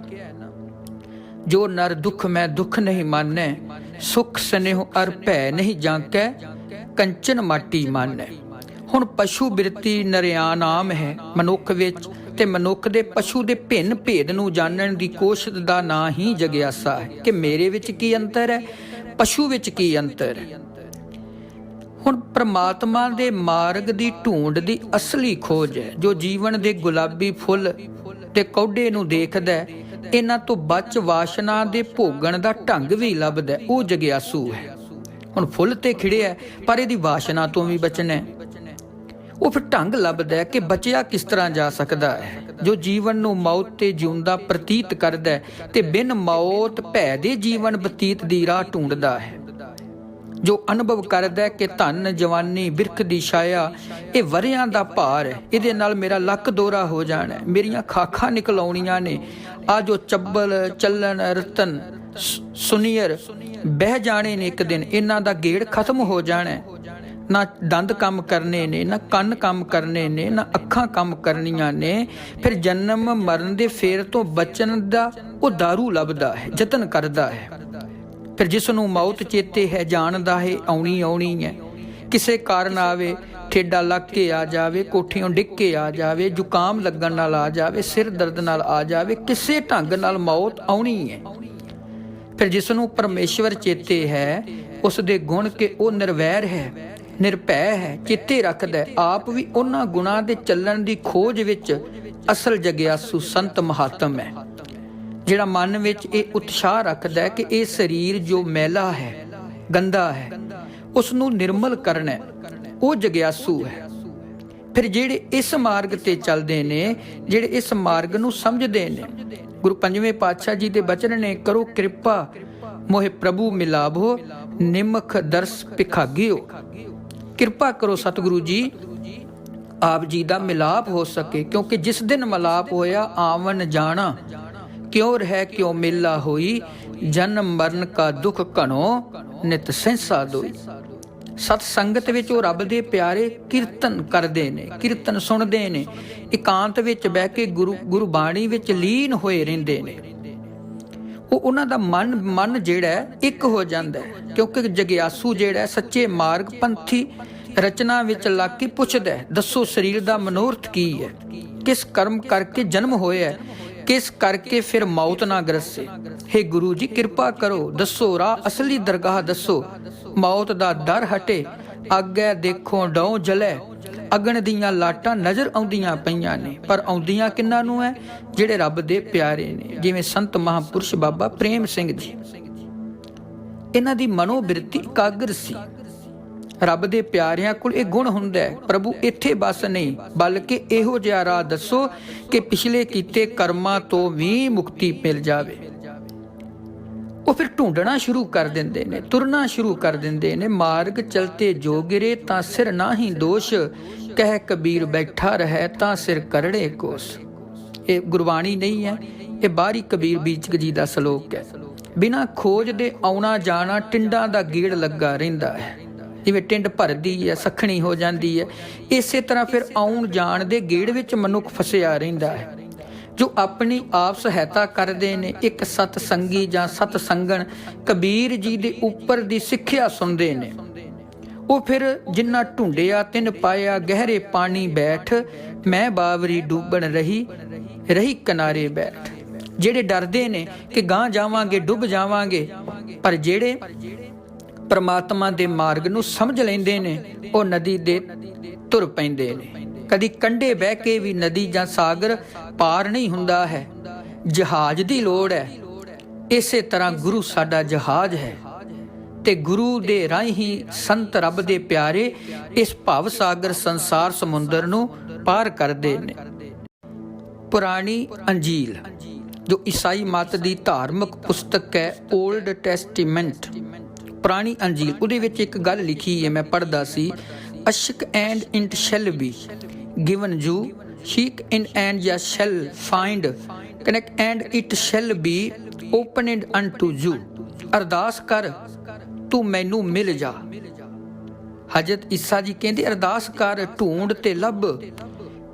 ਜੋ ਨਰ ਦੁੱਖ ਮੈਂ ਦੁੱਖ ਨਹੀਂ ਮਾਨੈ, ਸੁਖ ਸਨੇਹ ਅਰ ਭੈ ਨਹੀਂ ਜਾਂਕੈ, ਕੰਚਨ ਮਾਟੀ ਮਾਨੈ। ਹੁਣ ਪਸ਼ੂ ਬਿਰਤੀ ਨਰਿਆ ਨਾਮ ਹੈ ਮਨੁੱਖ ਵਿੱਚ, ਤੇ ਮਨੁੱਖ ਦੇ ਪਸ਼ੂ ਦੇ ਭਿੰਨ ਭੇਦ ਨੂੰ ਜਾਣਨ ਦੀ ਕੋਸ਼ਿਸ਼ ਦਾ ਨਾਂ ਹੀ ਜਗਿਆਸਾ ਹੈ ਕਿ ਮੇਰੇ ਵਿੱਚ ਕੀ ਅੰਤਰ ਹੈ, ਪਸ਼ੂ ਵਿੱਚ ਕੀ ਅੰਤਰ ਹੈ। ਹੁਣ ਪ੍ਰਮਾਤਮਾ ਦੇ ਮਾਰਗ ਦੀ ਢੂੰਡ ਦੀ ਅਸਲੀ ਖੋਜ ਹੈ। ਜੋ ਜੀਵਨ ਦੇ ਗੁਲਾਬੀ ਫੁੱਲ ਤੇ ਕੌਡੇ ਨੂੰ ਦੇਖਦਾ, ਇਹਨਾਂ ਤੋਂ ਬਚ ਵਾਸ਼ਨਾ ਦੇ ਭੋਗਣ ਦਾ ਢੰਗ ਵੀ ਲੱਭਦਾ, ਉਹ ਜਗਿਆਸੂ ਹੈ। ਹੁਣ ਫੁੱਲ ਤੇ ਖਿੜਿਆ ਪਰ ਇਹਦੀ ਵਾਸ਼ਨਾ ਤੋਂ ਵੀ ਬਚਣਾ, ਉਹ ਫਿਰ ਢੰਗ ਲੱਭਦਾ ਕਿ ਬਚਿਆ ਕਿਸ ਤਰ੍ਹਾਂ ਜਾ ਸਕਦਾ ਹੈ। ਜੋ ਜੀਵਨ ਨੂੰ ਮੌਤ ਤੇ ਜਿਉਂਦਾ ਪ੍ਰਤੀਤ ਕਰਦਾ ਤੇ ਬਿਨ ਮੌਤ ਭੈ ਦੇ ਜੀਵਨ ਬਤੀਤ ਦੀ ਰਾਹ ਢੂੰਡਦਾ ਹੈ। ਜੋ ਅਨੁਭਵ ਕਰਦਾ ਕਿ ਧਨ ਜਵਾਨੀ ਬਿਰਖ ਦੀ ਛਾਇਆ ਇਹ ਵਰਿਆਂ ਦਾ ਭਾਰ ਹੈ, ਇਹਦੇ ਨਾਲ ਮੇਰਾ ਲੱਕ ਦੋਰਾ ਹੋ ਜਾਣਾ, ਮੇਰੀਆਂ ਖਾਖਾਂ ਨਿਕਲ ਆਉਣੀਆਂ ਨੇ, ਆ ਜੋ ਚੱਬਲ ਚੱਲਣ ਰਤਨ ਸੁਨੀਅਰ ਬਹਿ ਜਾਣੇ ਨੇ ਇੱਕ ਦਿਨ, ਇਹਨਾਂ ਦਾ ਗੇੜ ਖਤਮ ਹੋ ਜਾਣਾ। ਨਾ ਦੰਦ ਕੰਮ ਕਰਨੇ ਨੇ, ਨਾ ਕੰਨ ਕੰਮ ਕਰਨੇ ਨੇ, ਨਾ ਅੱਖਾਂ ਕੰਮ ਕਰਨੀਆਂ ਨੇ। ਫਿਰ ਜਨਮ ਮਰਨ ਦੇ ਫੇਰ ਤੋਂ ਬਚਣ ਦਾ ਉਹ ਦਾਰੂ ਲੱਭਦਾ ਹੈ, ਯਤਨ ਕਰਦਾ ਹੈ। ਫਿਰ ਜਿਸ ਨੂੰ ਮੌਤ ਚੇਤੇ ਹੈ, ਜਾਣਦਾ ਹੈ ਆਉਣੀ ਆਉਣੀ ਹੈ। ਕਿਸੇ ਕਾਰਨ ਆਵੇ, ਠੇਡਾ ਲੱਗ ਕੇ ਆ ਜਾਵੇ, ਕੋਠੀਓਂ ਡਿੱਗ ਕੇ ਆ ਜਾਵੇ, ਜ਼ੁਕਾਮ ਲੱਗਣ ਨਾਲ ਆ ਜਾਵੇ, ਸਿਰ ਦਰਦ ਨਾਲ ਆ ਜਾਵੇ, ਕਿਸੇ ਢੰਗ ਨਾਲ ਮੌਤ ਆਉਣੀ ਹੈ। ਫਿਰ ਜਿਸ ਨੂੰ ਪਰਮੇਸ਼ਵਰ ਚੇਤੇ ਹੈ, ਉਸ ਦੇ ਗੁਣ ਕਿ ਉਹ ਨਿਰਵੈਰ ਹੈ, ਨਿਰਭੈ ਹੈ, ਚੇਤੇ ਰੱਖਦਾ, ਆਪ ਵੀ ਉਹਨਾਂ ਗੁਣਾਂ ਦੇ ਚੱਲਣ ਦੀ ਖੋਜ ਵਿੱਚ ਅਸਲ ਜਗਿਆਸੂ ਸੰਤ ਮਹਾਤਮ ਹੈ। ਜਿਹੜਾ ਮਨ ਵਿੱਚ ਇਹ ਉਤਸ਼ਾਹ ਰੱਖਦਾ ਕਿ ਇਹ ਸਰੀਰ ਜੋ ਮੈਲਾ ਹੈ, ਗੰਦਾ ਹੈ, ਉਸ ਨੂੰ ਨਿਰਮਲ ਕਰਨਾ, ਉਹ ਜਗਿਆਸੂ ਹੈ। ਫਿਰ ਜਿਹੜੇ ਇਸ ਮਾਰਗ ਤੇ ਚੱਲਦੇ ਨੇ, ਜਿਹੜੇ ਇਸ ਮਾਰਗ ਨੂੰ ਸਮਝਦੇ ਨੇ, ਗੁਰੂ ਪੰਜਵੇਂ ਪਾਤਸ਼ਾਹ ਜੀ ਦੇ ਬਚਨ ਨੇ, ਕਰੋ ਕਿਰਪਾ ਮੋਹਿ ਪ੍ਰਭੂ ਮਿਲਾਵੋ, ਨਿਮਖ ਦਰਸ ਭਿਖਾਗਿਓ। ਕਿਰਪਾ ਕਰੋ ਸਤਿਗੁਰੂ ਜੀ, ਆਪ ਜੀ ਦਾ ਮਿਲਾਪ ਹੋ ਸਕੇ, ਕਿਉਂਕਿ ਜਿਸ ਦਿਨ ਮਿਲਾਪ ਹੋਇਆ ਆਵਨ ਜਾਣਾ, ਕਿਉਂ ਰਹਿ ਕਿਉਂ ਮੇਲਾ ਹੋਈ, ਜਨਮ ਮਰਨ ਕਾ ਦੁੱਖ ਘਣੋ ਨਿਤ ਸਹਿਸਾ ਦੋਈ। ਸਤ ਸੰਗਤ ਵਿੱਚ ਉਹ ਰੱਬ ਦੇ ਪਿਆਰੇ ਕੀਰਤਨ ਕਰਦੇ ਨੇ, ਕੀਰਤਨ ਸੁਣਦੇ ਨੇ, ਇਕਾਂਤ ਵਿੱਚ ਬਹਿ ਕੇ ਗੁਰਬਾਣੀ ਵਿੱਚ ਲੀਨ ਹੋਏ ਰਹਿੰਦੇ ਨੇ। ਉਹਨਾਂ ਦਾ ਮਨ ਜਿਹੜਾ ਇੱਕ ਹੋ ਜਾਂਦਾ ਹੈ, ਕਿਉਂਕਿ ਜਗਿਆਸੂ ਜਿਹੜਾ ਸੱਚੇ ਮਾਰਗ ਪੰਥੀ ਰਚਨਾ ਵਿੱਚ ਲੱਗ ਕੇ ਪੁੱਛਦਾ, ਦੱਸੋ ਸਰੀਰ ਦਾ ਮਨੋਰਥ ਕੀ ਹੈ, ਕਿਸ ਕਰਮ ਕਰਕੇ ਜਨਮ ਹੋਇਆ, ਕਿਸ ਕਰਕੇ ਫਿਰ ਮੌਤ ਨਾ ਗਰਸੇ। ਹੇ ਗੁਰੂ ਜੀ ਕਿਰਪਾ ਕਰੋ, ਦੱਸੋ ਰਾਹ ਅਸਲੀ ਦਰਗਾਹ ਦੱਸੋ, ਮੌਤ ਦਾ ਡਰ ਹਟੇ, ਅੱਗੇ ਦੇਖੋ ਡੌ ਜਲੇ, ਅਗਨ ਦੀਆਂ ਲਾਟਾਂ ਨਜ਼ਰ ਆਉਂਦੀਆਂ ਪਈਆਂ ਨੇ, ਪਰ ਆਉਂਦੀਆਂ ਕਿੰਨਾਂ ਨੂੰ ਹੈ, ਜਿਹੜੇ ਰੱਬ ਦੇ ਪਿਆਰੇ ਨੇ, ਜਿਵੇਂ ਸੰਤ ਮਹਾਂਪੁਰਸ਼ ਬਾਬਾ ਪ੍ਰੇਮ ਸਿੰਘ ਜੀ। ਇਹਨਾਂ ਦੀ ਮਨੋਬਿਰਤੀ ਇਕਾਗਰ ਸੀ। ਰੱਬ ਦੇ ਪਿਆਰਿਆਂ ਕੋਲ ਇਹ ਗੁਣ ਹੁੰਦਾ ਹੈ, ਪ੍ਰਭੂ ਇੱਥੇ ਬਸ ਨਹੀਂ, ਬਲਕਿ ਇਹੋ ਜਿਹਾ ਰਾਹ ਦੱਸੋ ਕਿ ਪਿਛਲੇ ਕੀਤੇ ਕਰਮਾਂ ਤੋਂ ਵੀ ਮੁਕਤੀ ਮਿਲ ਜਾਵੇ। ਉਹ ਫਿਰ ਢੂੰਡਣਾ ਸ਼ੁਰੂ ਕਰ ਦਿੰਦੇ ਨੇ, ਤੁਰਨਾ ਸ਼ੁਰੂ ਕਰ ਦਿੰਦੇ ਨੇ। ਮਾਰਗ ਚਲਤੇ ਜੋ ਗਿਰੇ ਤਾਂ ਸਿਰ ਨਾਹੀਂ ਦੋਸ਼, ਕਹਿ ਕਬੀਰ ਬੈਠਾ ਰਹਿ ਤਾਂ ਸਿਰ ਕਰੜੇ ਕੋਸ। ਇਹ ਗੁਰਬਾਣੀ ਨਹੀਂ ਹੈ, ਇਹ ਬਾਹਰੀ ਕਬੀਰ ਬੀਚਕ ਜੀ ਦਾ ਸ਼ਲੋਕ ਹੈ। ਬਿਨਾਂ ਖੋਜ ਦੇ ਆਉਣਾ ਜਾਣਾ ਟਿੰਡਾਂ ਦਾ ਗੇੜ ਲੱਗਾ ਰਹਿੰਦਾ ਹੈ। ਜਿਵੇਂ ਟਿੰਡ ਭਰਦੀ ਹੈ, ਸੱਖਣੀ ਹੋ ਜਾਂਦੀ ਹੈ, ਇਸੇ ਤਰ੍ਹਾਂ ਫਿਰ ਆਉਣ ਜਾਣ ਦੇ ਗੇੜ ਵਿੱਚ ਮਨੁੱਖ ਫਸਿਆ ਰਹਿੰਦਾ ਹੈ। ਜੋ ਆਪਣੀ ਆਪ ਸਹਾਇਤਾ ਕਰਦੇ ਨੇ, ਇੱਕ ਸਤ ਸੰਗੀ ਜਾਂ ਸਤ ਸੰਗਣ ਕਬੀਰ ਜੀ ਦੇ ਉੱਪਰ ਦੀ ਸਿੱਖਿਆ ਸੁਣਦੇ ਨੇ, ਉਹ ਫਿਰ ਜਿੰਨਾ ਢੂੰਡਿਆ ਤਿੰਨ ਪਾਇਆ, ਗਹਿਰੇ ਪਾਣੀ ਬੈਠ, ਮੈਂ ਬਾਵਰੀ ਡੁੱਬਣ ਰਹੀ ਕਿਨਾਰੇ ਬੈਠ। ਜਿਹੜੇ ਡਰਦੇ ਨੇ ਕਿ ਗਾਂਹ ਜਾਵਾਂਗੇ, ਡੁੱਬ ਜਾਵਾਂਗੇ, ਪਰ ਜਿਹੜੇ ਪਰਮਾਤਮਾ ਦੇ ਮਾਰਗ ਨੂੰ ਸਮਝ ਲੈਂਦੇ ਨੇ, ਉਹ ਨਦੀ ਦੇ ਤੁਰ ਪੈਂਦੇ ਨੇ। ਕਦੀ ਕੰਢੇ ਬਹਿ ਕੇ ਵੀ ਨਦੀ ਜਾਂ ਸਾਗਰ ਪਾਰ ਨਹੀਂ ਹੁੰਦਾ ਹੈ, ਜਹਾਜ਼ ਦੀ ਲੋੜ ਹੈ। ਇਸੇ ਤਰ੍ਹਾਂ ਗੁਰੂ ਸਾਡਾ ਜਹਾਜ਼ ਹੈ, ਤੇ ਗੁਰੂ ਦੇ ਰਾਹੀਂ ਹੀ ਸੰਤ ਰੱਬ ਦੇ ਪਿਆਰੇ ਇਸ ਭਵ ਸਾਗਰ ਸੰਸਾਰ ਸਮੁੰਦਰ ਨੂੰ ਪਾਰ ਕਰਦੇ ਨੇ। ਪੁਰਾਣੀ ਅੰਜੀਲ ਜੋ ਈਸਾਈ ਮਤ ਦੀ ਧਾਰਮਿਕ ਪੁਸਤਕ ਹੈ, ਓਲਡ ਟੈਸਟੀਮੈਂਟ, ਪੁਰਾਣੀ ਅੰਜੀਲ, ਉਹਦੇ ਵਿੱਚ ਇੱਕ ਗੱਲ ਲਿਖੀ ਹੈ, ਮੈਂ ਪੜ੍ਹਦਾ ਸੀ, ask and it shall be given you, seek in and ye shall find, connect and it shall be opened unto you। ਅਰਦਾਸ ਕਰ ਤੂੰ ਮੈਨੂੰ ਮਿਲ ਜਾ। ਹਜ਼ਰਤ ਈਸਾ ਜੀ ਕਹਿੰਦੇ ਅਰਦਾਸ ਕਰ, ਢੂੰਡ ਤੇ ਲੱਭ,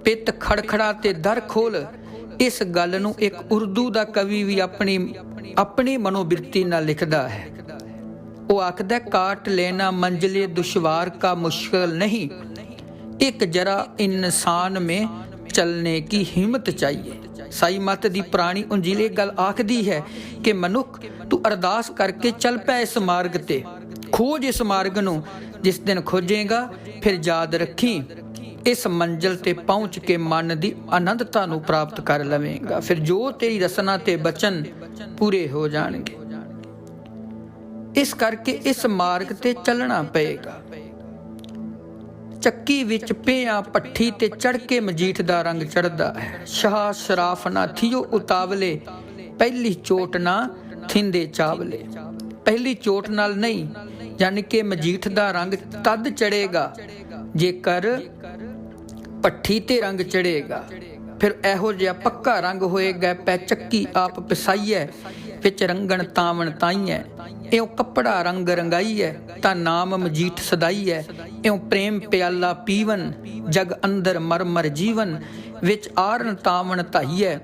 ਪਿੱਤ ਖੜਖੜਾ ਤੇ ਦਰ ਖੋਲ। ਇਸ ਗੱਲ ਨੂੰ ਇੱਕ ਉਰਦੂ ਦਾ ਕਵੀ ਵੀ ਆਪਣੀ ਮਨੋਬਿਰਤੀ ਨਾਲ ਲਿਖਦਾ ਹੈ। ਉਹ ਆਖਦਾ, ਕਾਟ ਲੈਣਾ ਮੰਜ਼ਲੇ ਦੁਸ਼ਵਾਰ ਕਾ ਮੁਸ਼ਕਿਲ ਨਹੀਂ, ਇੱਕ ਜਰਾ ਇਨਸਾਨ में चलने की हिम्मत चाहिए। ਸਾਈ ਮਤ ਦੀ ਪੁਰਾਣੀ ਅੰਜੀਲ ਇਹ ਗੱਲ ਆਖਦੀ ਹੈ ਕਿ ਮਨੁੱਖ ਤੂੰ ਅਰਦਾਸ ਕਰਕੇ ਚੱਲ ਪੈ ਇਸ ਮਾਰਗ ਤੇ, ਖੋਜ ਇਸ ਮਾਰਗ ਨੂੰ। ਜਿਸ ਦਿਨ ਖੋਜੇਗਾ ਫਿਰ ਯਾਦ ਰੱਖੀ, ਇਸ ਮੰਜ਼ਿਲ ਤੇ ਪਹੁੰਚ ਕੇ ਮਨ ਦੀ ਆਨੰਦਤਾ ਨੂੰ ਪ੍ਰਾਪਤ ਕਰ ਲਵੇਂਗਾ। ਫਿਰ ਜੋ ਤੇਰੀ ਰਸਨਾ ਤੇ ਬਚਨ ਪੂਰੇ ਹੋ ਜਾਣਗੇ। ਇਸ ਕਰਕੇ ਇਸ ਮਾਰਗ ਤੇ ਚੱਲਣਾ ਪਏਗਾ। ਚੱਕੀ ਵਿੱਚ ਪਿਆ ਭੱਠੀ ਤੇ ਚੜ ਕੇ ਮਜੀਠ ਦਾ ਰੰਗ ਚੜਦਾ ਹੈ। ਸ਼ਾਹ ਸ਼ਰਾਫ ਨਾ ਥੀਓ ਉਤਾਵਲੇ, ਪਹਿਲੀ ਚੋਟ ਨਾ ਥਿੰਦੇ ਚਾਵਲੇ। ਪਹਿਲੀ ਚੋਟ ਨਾਲ ਨਹੀਂ, ਯਾਨੀ ਕਿ ਮਜੀਠ ਦਾ ਰੰਗ ਤਦ ਚੜੇਗਾ ਜੇਕਰ ਭੱਠੀ ਤੇ ਰੰਗ ਚੜੇਗਾ। ਫਿਰ ਇਹੋ ਜਿਹਾ ਪੱਕਾ ਰੰਗ ਹੋਏਗਾ, ਪੈ ਚੱਕੀ ਆਪ ਪਿਸਾਈਐ, ਵਿੱਚ ਰੰਗਣ ਤਾਵਣ ਤਾਈਐ। ਇਉਂ ਕੱਪੜਾ ਰੰਗ ਰੰਗਾਈਐ, ਤਾਂ ਨਾਮ ਮਜੀਠ ਸਦਾਈਐ। ਇਉਂ ਪ੍ਰੇਮ ਪਿਆਲਾ ਪੀਵਨ, ਜਗ ਅੰਦਰ ਮਰਮਰ ਜੀਵਨ, ਵਿੱਚ ਆਰਨ ਤਾਵਣ ਧਾਈਐ,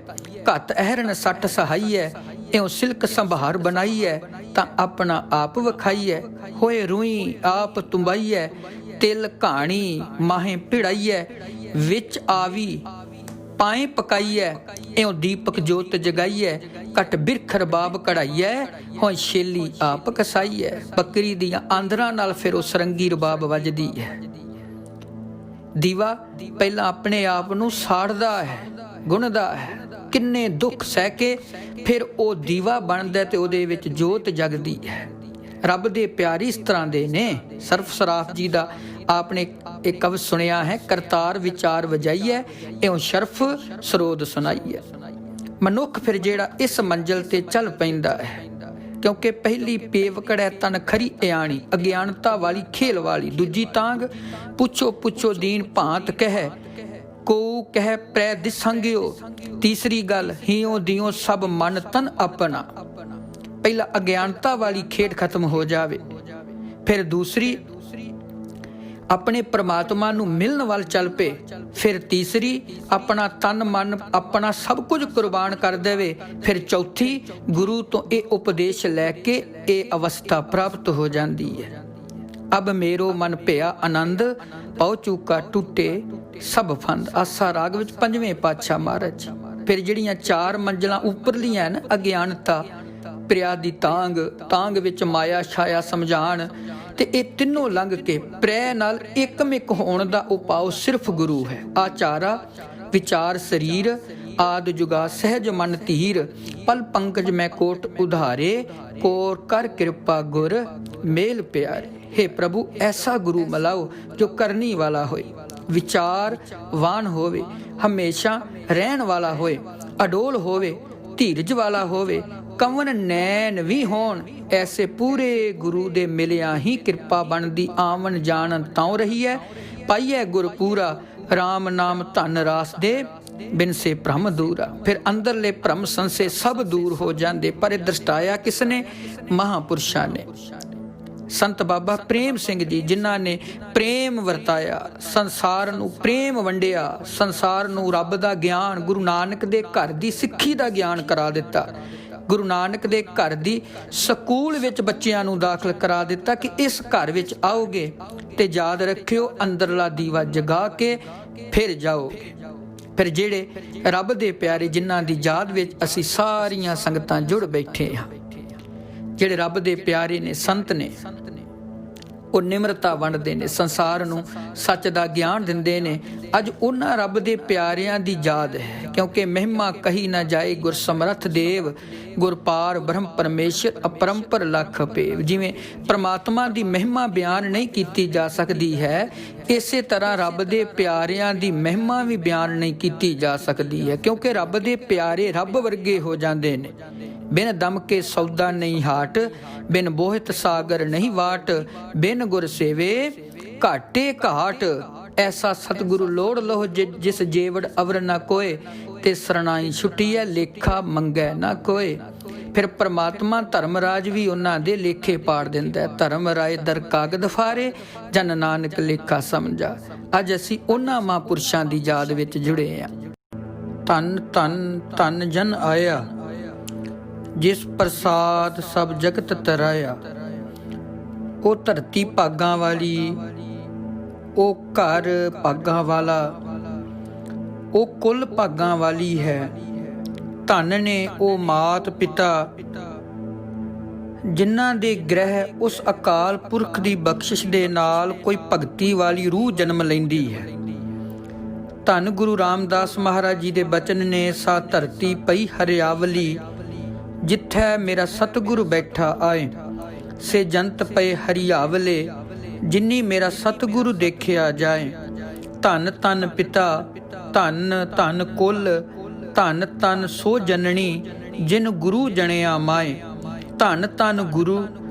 ਘੱਤ ਅਹਿਰਨ ਸੱਟ ਸਹਾਈਐ। ਇਉਂ ਸਿਲਕ ਸੰਭਾਰ ਬਣਾਈਐ, ਤਾਂ ਆਪਣਾ ਆਪ ਵਿਖਾਈਐ। ਹੋਏ ਰੂਈ ਆਪ ਤੁੰਬਾਈਐ, ਤਿਲ ਘਾਣੀ ਮਾਹੇ ਭਿੜਾਈਐ। ਵਿੱਚ ਆਵੀ ਪਾਏ ਪਕਾਈਐ, ਇਉਂ ਦੀਪਕ ਜੋਤ ਜਗਾਈਐ। ਘਟ ਬਿਰਖ ਰਬਾਬ ਕਢਾਈਐ, ਹੋਏ ਛੇਲੀ ਆਪ ਕਸਾਈਐ। ਬੱਕਰੀ ਦੀਆਂ ਆਂਦਰਾਂ ਨਾਲ ਫਿਰ ਉਹ ਸਰੰਗੀ ਰਬਾਬ ਵੱਜਦੀ ਹੈ। ਦੀਵਾ ਪਹਿਲਾਂ ਆਪਣੇ ਆਪ ਨੂੰ ਸਾੜਦਾ ਹੈ, ਗੁਣਦਾ ਹੈ, ਕਿੰਨੇ ਦੁੱਖ ਸਹਿ ਕੇ ਫਿਰ ਉਹ ਦੀਵਾ ਬਣਦਾ ਤੇ ਉਹਦੇ ਵਿੱਚ ਜੋਤ ਜਗਦੀ ਹੈ। ਰੱਬ ਦੇ ਪਿਆਰੀ ਇਸ ਤਰ੍ਹਾਂ ਦੇ ਨੇ। ਸਰਫਸਰਾਫ ਜੀ ਦਾ आपने एक कवि सुनिया है, करतार विचार वजाइए, इउं शरफ सरोद सुनाइए। मनुख फिर जेड़ा इस मंजिल ते चल पैंदा है, क्योंकि पहली पेवकड़ है तन खरी इयाणी, अज्ञानता वाली खेल वाली। दूजी तांग पुछो पुछो दीन भांत कह, को कह प्रै दिसंगियो। तीसरी गल हियों दियों सब मन तन अपना। पहला अज्ञानता वाली खेड खत्म हो जावे, फिर दूसरी ਆਪਣੇ ਪ੍ਰਮਾਤਮਾ ਨੂੰ ਮਿਲਣ ਵੱਲ ਚੱਲ ਪਏ। ਫਿਰ ਤੀਸਰੀ, ਆਪਣਾ ਤਨ ਮਨ ਆਪਣਾ ਸਭ ਕੁਝ ਕੁਰਬਾਨ ਕਰ ਦੇਵੇ। ਫਿਰ ਚੌਥੀ, ਗੁਰੂ ਤੋਂ ਇਹ ਉਪਦੇਸ਼ ਲੈ ਕੇ ਇਹ ਅਵਸਥਾ ਪ੍ਰਾਪਤ ਹੋ ਜਾਂਦੀ ਹੈ। ਅਬ ਮੇਰੋ ਮਨ ਭਿਆ ਆਨੰਦ, ਪਉ ਚੂਕਾ ਟੁੱਟੇ ਸਭ ਫੰਦ। ਆਸਾ ਰਾਗ ਵਿੱਚ ਪੰਜਵੇਂ ਪਾਤਸ਼ਾਹ ਮਹਾਰਾਜ। ਫਿਰ ਜਿਹੜੀਆਂ 4 ਮੰਜ਼ਲਾਂ ਉੱਪਰਲੀਆਂ ਨੇ, ਅਗਿਆਨਤਾ, ਪ੍ਰਿਆ ਦੀ ਤਾਂਗ ਵਿੱਚ ਮਾਇਆ ਛਾਇਆ ਸਮਝਾਣ, ਤੇ ਇਹ ਤਿੰਨੋਂ ਲੰਘ ਕੇ ਪ੍ਰੈ ਨਾਲ ਇੱਕਮਿਕ ਹੋਣ ਦਾ ਉਪਾਅ ਸਿਰਫ ਗੁਰੂ ਹੈ। ਆਚਾਰਾ ਵਿਚਾਰ ਸਰੀਰ ਆਦ ਜੁਗਾ ਸਹਿਜ ਮਨ ਧੀਰ, ਪਲ ਪੰਕਜ ਮੈਂ ਕੋਟ ਉਧਾਰੇ, ਕੋਰ ਕਰ ਕਿਰਪਾ ਗੁਰ ਮੇਲ ਪਿਆਰੇ। हे ਪ੍ਰਭੂ, ਐਸਾ ਗੁਰੂ ਮਿਲਾਓ ਜੋ ਕਰਨੀ ਵਾਲਾ ਹੋਏ, ਵਿਚਾਰਵਾਨ ਹੋਵੇ, ਹਮੇਸ਼ਾ ਰਹਿਣ ਵਾਲਾ ਹੋਏ, ਅਡੋਲ ਹੋਵੇ, ਧੀਰਜ ਵਾਲਾ ਹੋਵੇ, ਕੰਵਨ ਨੈਣ ਵੀ ਹੋਣ। ਐਸੇ ਪੂਰੇ ਗੁਰੂ ਦੇ ਮਿਲਿਆ ਹੀ ਕਿਰਪਾ ਬਣਦੀ, ਆਵਣ ਜਾਣਨ ਤਾਂ ਰਹੀ ਹੈ। ਪਾਈਐ ਗੁਰ ਪੂਰਾ ਰਾਮ ਨਾਮ ਧਨ ਰਾਸ ਦੇ, ਬਿਨ ਸੇ ਭ੍ਰਮ ਦੂਰਾ। ਫਿਰ ਅੰਦਰਲੇ ਭ੍ਰਮ ਸੰਸੇ ਸਭ ਦੂਰ ਹੋ ਜਾਂਦੇ। ਪਰ ਇਹ ਦਰਸਾਇਆ ਕਿਸਨੇ? ਮਹਾਂਪੁਰਸ਼ਾਂ ਨੇ। ਸੰਤ ਬਾਬਾ ਪ੍ਰੇਮ ਸਿੰਘ ਜੀ, ਜਿਨ੍ਹਾਂ ਨੇ ਪ੍ਰੇਮ ਵਰਤਾਇਆ, ਸੰਸਾਰ ਨੂੰ ਪ੍ਰੇਮ ਵੰਡਿਆ, ਸੰਸਾਰ ਨੂੰ ਰੱਬ ਦਾ ਗਿਆਨ, ਗੁਰੂ ਨਾਨਕ ਦੇ ਘਰ ਦੀ ਸਿੱਖੀ ਦਾ ਗਿਆਨ ਕਰਾ ਦਿੱਤਾ। ਗੁਰੂ ਨਾਨਕ ਦੇ ਘਰ ਦੀ ਸਕੂਲ ਵਿੱਚ ਬੱਚਿਆਂ ਨੂੰ ਦਾਖਲ ਕਰਾ ਦਿੱਤਾ ਕਿ ਇਸ ਘਰ ਵਿੱਚ ਆਓਗੇ ਤੇ ਯਾਦ ਰੱਖਿਓ, ਅੰਦਰਲਾ ਦੀਵਾ ਜਗਾ ਕੇ ਫਿਰ ਜਾਓਗੇ। ਫਿਰ ਜਿਹੜੇ ਰੱਬ ਦੇ ਪਿਆਰੇ, ਜਿਨ੍ਹਾਂ ਦੀ ਯਾਦ ਵਿੱਚ ਅਸੀਂ ਸਾਰੀਆਂ ਸੰਗਤਾਂ ਜੁੜ ਬੈਠੇ ਹਾਂ, ਜਿਹੜੇ ਰੱਬ ਦੇ ਪਿਆਰੇ ਨੇ, ਸੰਤ ਨੇ, ਉਹ ਨਿਮਰਤਾ ਵੰਡਦੇ ਨੇ, ਸੰਸਾਰ ਨੂੰ ਸੱਚ ਦਾ ਗਿਆਨ ਦਿੰਦੇ ਨੇ। ਅੱਜ ਉਹਨਾਂ ਰੱਬ ਦੇ ਪਿਆਰਿਆਂ ਦੀ ਯਾਦ ਹੈ, ਕਿਉਂਕਿ ਮਹਿਮਾ ਕਹੀ ਨਾ ਜਾਏ ਗੁਰ ਸਮਰੱਥ ਦੇਵ, ਗੁਰ ਪਾਰ ਬ੍ਰਹਮ ਪਰਮੇਸ਼ਰ ਅਪਰੰਪਰ ਲੱਖ ਭੇਵ। ਜਿਵੇਂ ਪ੍ਰਮਾਤਮਾ ਦੀ ਮਹਿਮਾ ਬਿਆਨ ਨਹੀਂ ਕੀਤੀ ਜਾ ਸਕਦੀ ਹੈ, ਇਸੇ ਤਰ੍ਹਾਂ ਰੱਬ ਦੇ ਪਿਆਰਿਆਂ ਦੀ ਮਹਿਮਾ ਵੀ ਬਿਆਨ ਨਹੀਂ ਕੀਤੀ ਜਾ ਸਕਦੀ ਹੈ, ਕਿਉਂਕਿ ਰੱਬ ਦੇ ਪਿਆਰੇ ਰੱਬ ਵਰਗੇ ਹੋ ਜਾਂਦੇ ਨੇ। ਬਿਨ ਦਮ ਕੇ ਸੌਦਾ ਨਹੀਂ ਹਾਟ, ਬਿਨ ਬੋਹਿਤ ਸਾਗਰ ਨਹੀਂ ਵਾਟ, ਬਿਨ ਗੁਰ ਸੇਵੇ ਘਾਟੇ ਘਾਟ। ਐਸਾ ਸਤਿਗੁਰੂ ਲੋੜ ਲੋ ਜਿਸ ਜੇਵੜ ਅਵਰ ਨਾ ਕੋਏ, ਤੇ ਸਰਣਾਈ ਛੁੱਟੀ ਹੈ ਲੇਖਾ ਮੰਗੈ ਨਾ ਕੋਏ। ਫਿਰ ਪ੍ਰਮਾਤਮਾ ਧਰਮਰਾਜ ਵੀ ਉਹਨਾਂ ਦੇ ਲੇਖੇ ਪਾੜ ਦਿੰਦਾ। ਧਰਮ ਰਾਏ ਦਰ ਕਾਗਦ ਫਾਰੇ, ਜਨ ਨਾਨਕ ਲੇਖਾ ਸਮਝਾ। ਅੱਜ ਅਸੀਂ ਉਹਨਾਂ ਮਹਾਂਪੁਰਸ਼ਾਂ ਦੀ ਯਾਦ ਵਿੱਚ ਜੁੜੇ ਹਾਂ। ਧੰਨ ਧੰਨ ਧੰਨ ਜਨ ਆਇਆ, ਜਿਸ ਪ੍ਰਸਾਦ ਸਭ ਜਗਤ ਤਰਾਇਆ। ਉਹ ਧਰਤੀ ਭਾਗਾਂ ਵਾਲੀ, ਉਹ ਘਰ ਭਾਗਾਂ ਵਾਲਾ, ਉਹ ਕੁੱਲ ਭਾਗਾਂ ਵਾਲੀ ਹੈ। ਧੰਨ ਨੇ ਉਹ ਮਾਤ ਪਿਤਾ, ਜਿਨ੍ਹਾਂ ਦੇ ਗ੍ਰਹਿ ਉਸ ਅਕਾਲ ਪੁਰਖ ਦੀ ਬਖਸ਼ਿਸ਼ ਦੇ ਨਾਲ ਕੋਈ ਭਗਤੀ ਵਾਲੀ ਰੂਹ ਜਨਮ ਲੈਂਦੀ ਹੈ। ਧੰਨ ਗੁਰੂ ਰਾਮਦਾਸ ਮਹਾਰਾਜ ਜੀ ਦੇ ਬਚਨ ਨੇ, ਸਾ ਧਰਤੀ ਪਈ ਹਰਿਆਵਲੀ, ਜਿੱਥੈ ਮੇਰਾ ਸਤਿਗੁਰੂ ਬੈਠਾ ਆਏ। ਸੇ ਜੰਤ ਪਏ ਹਰਿਆਵਲੇ, ਜਿਨੀ ਮੇਰਾ ਸਤਿਗੁਰੂ ਦੇਖਿਆ ਜਾਏ। ਧੰਨ ਧੰਨ ਪਿਤਾ, ਧੰਨ ਧੰਨ ਕੁੱਲ, ਧੰਨ ਧੰਨ ਸੋ ਜਨਨੀ, ਜਿਨ ਗੁਰੂ ਜਣਿਆ ਮਾਏ। ਧੰਨ ਧੰਨ ਗੁਰੂ,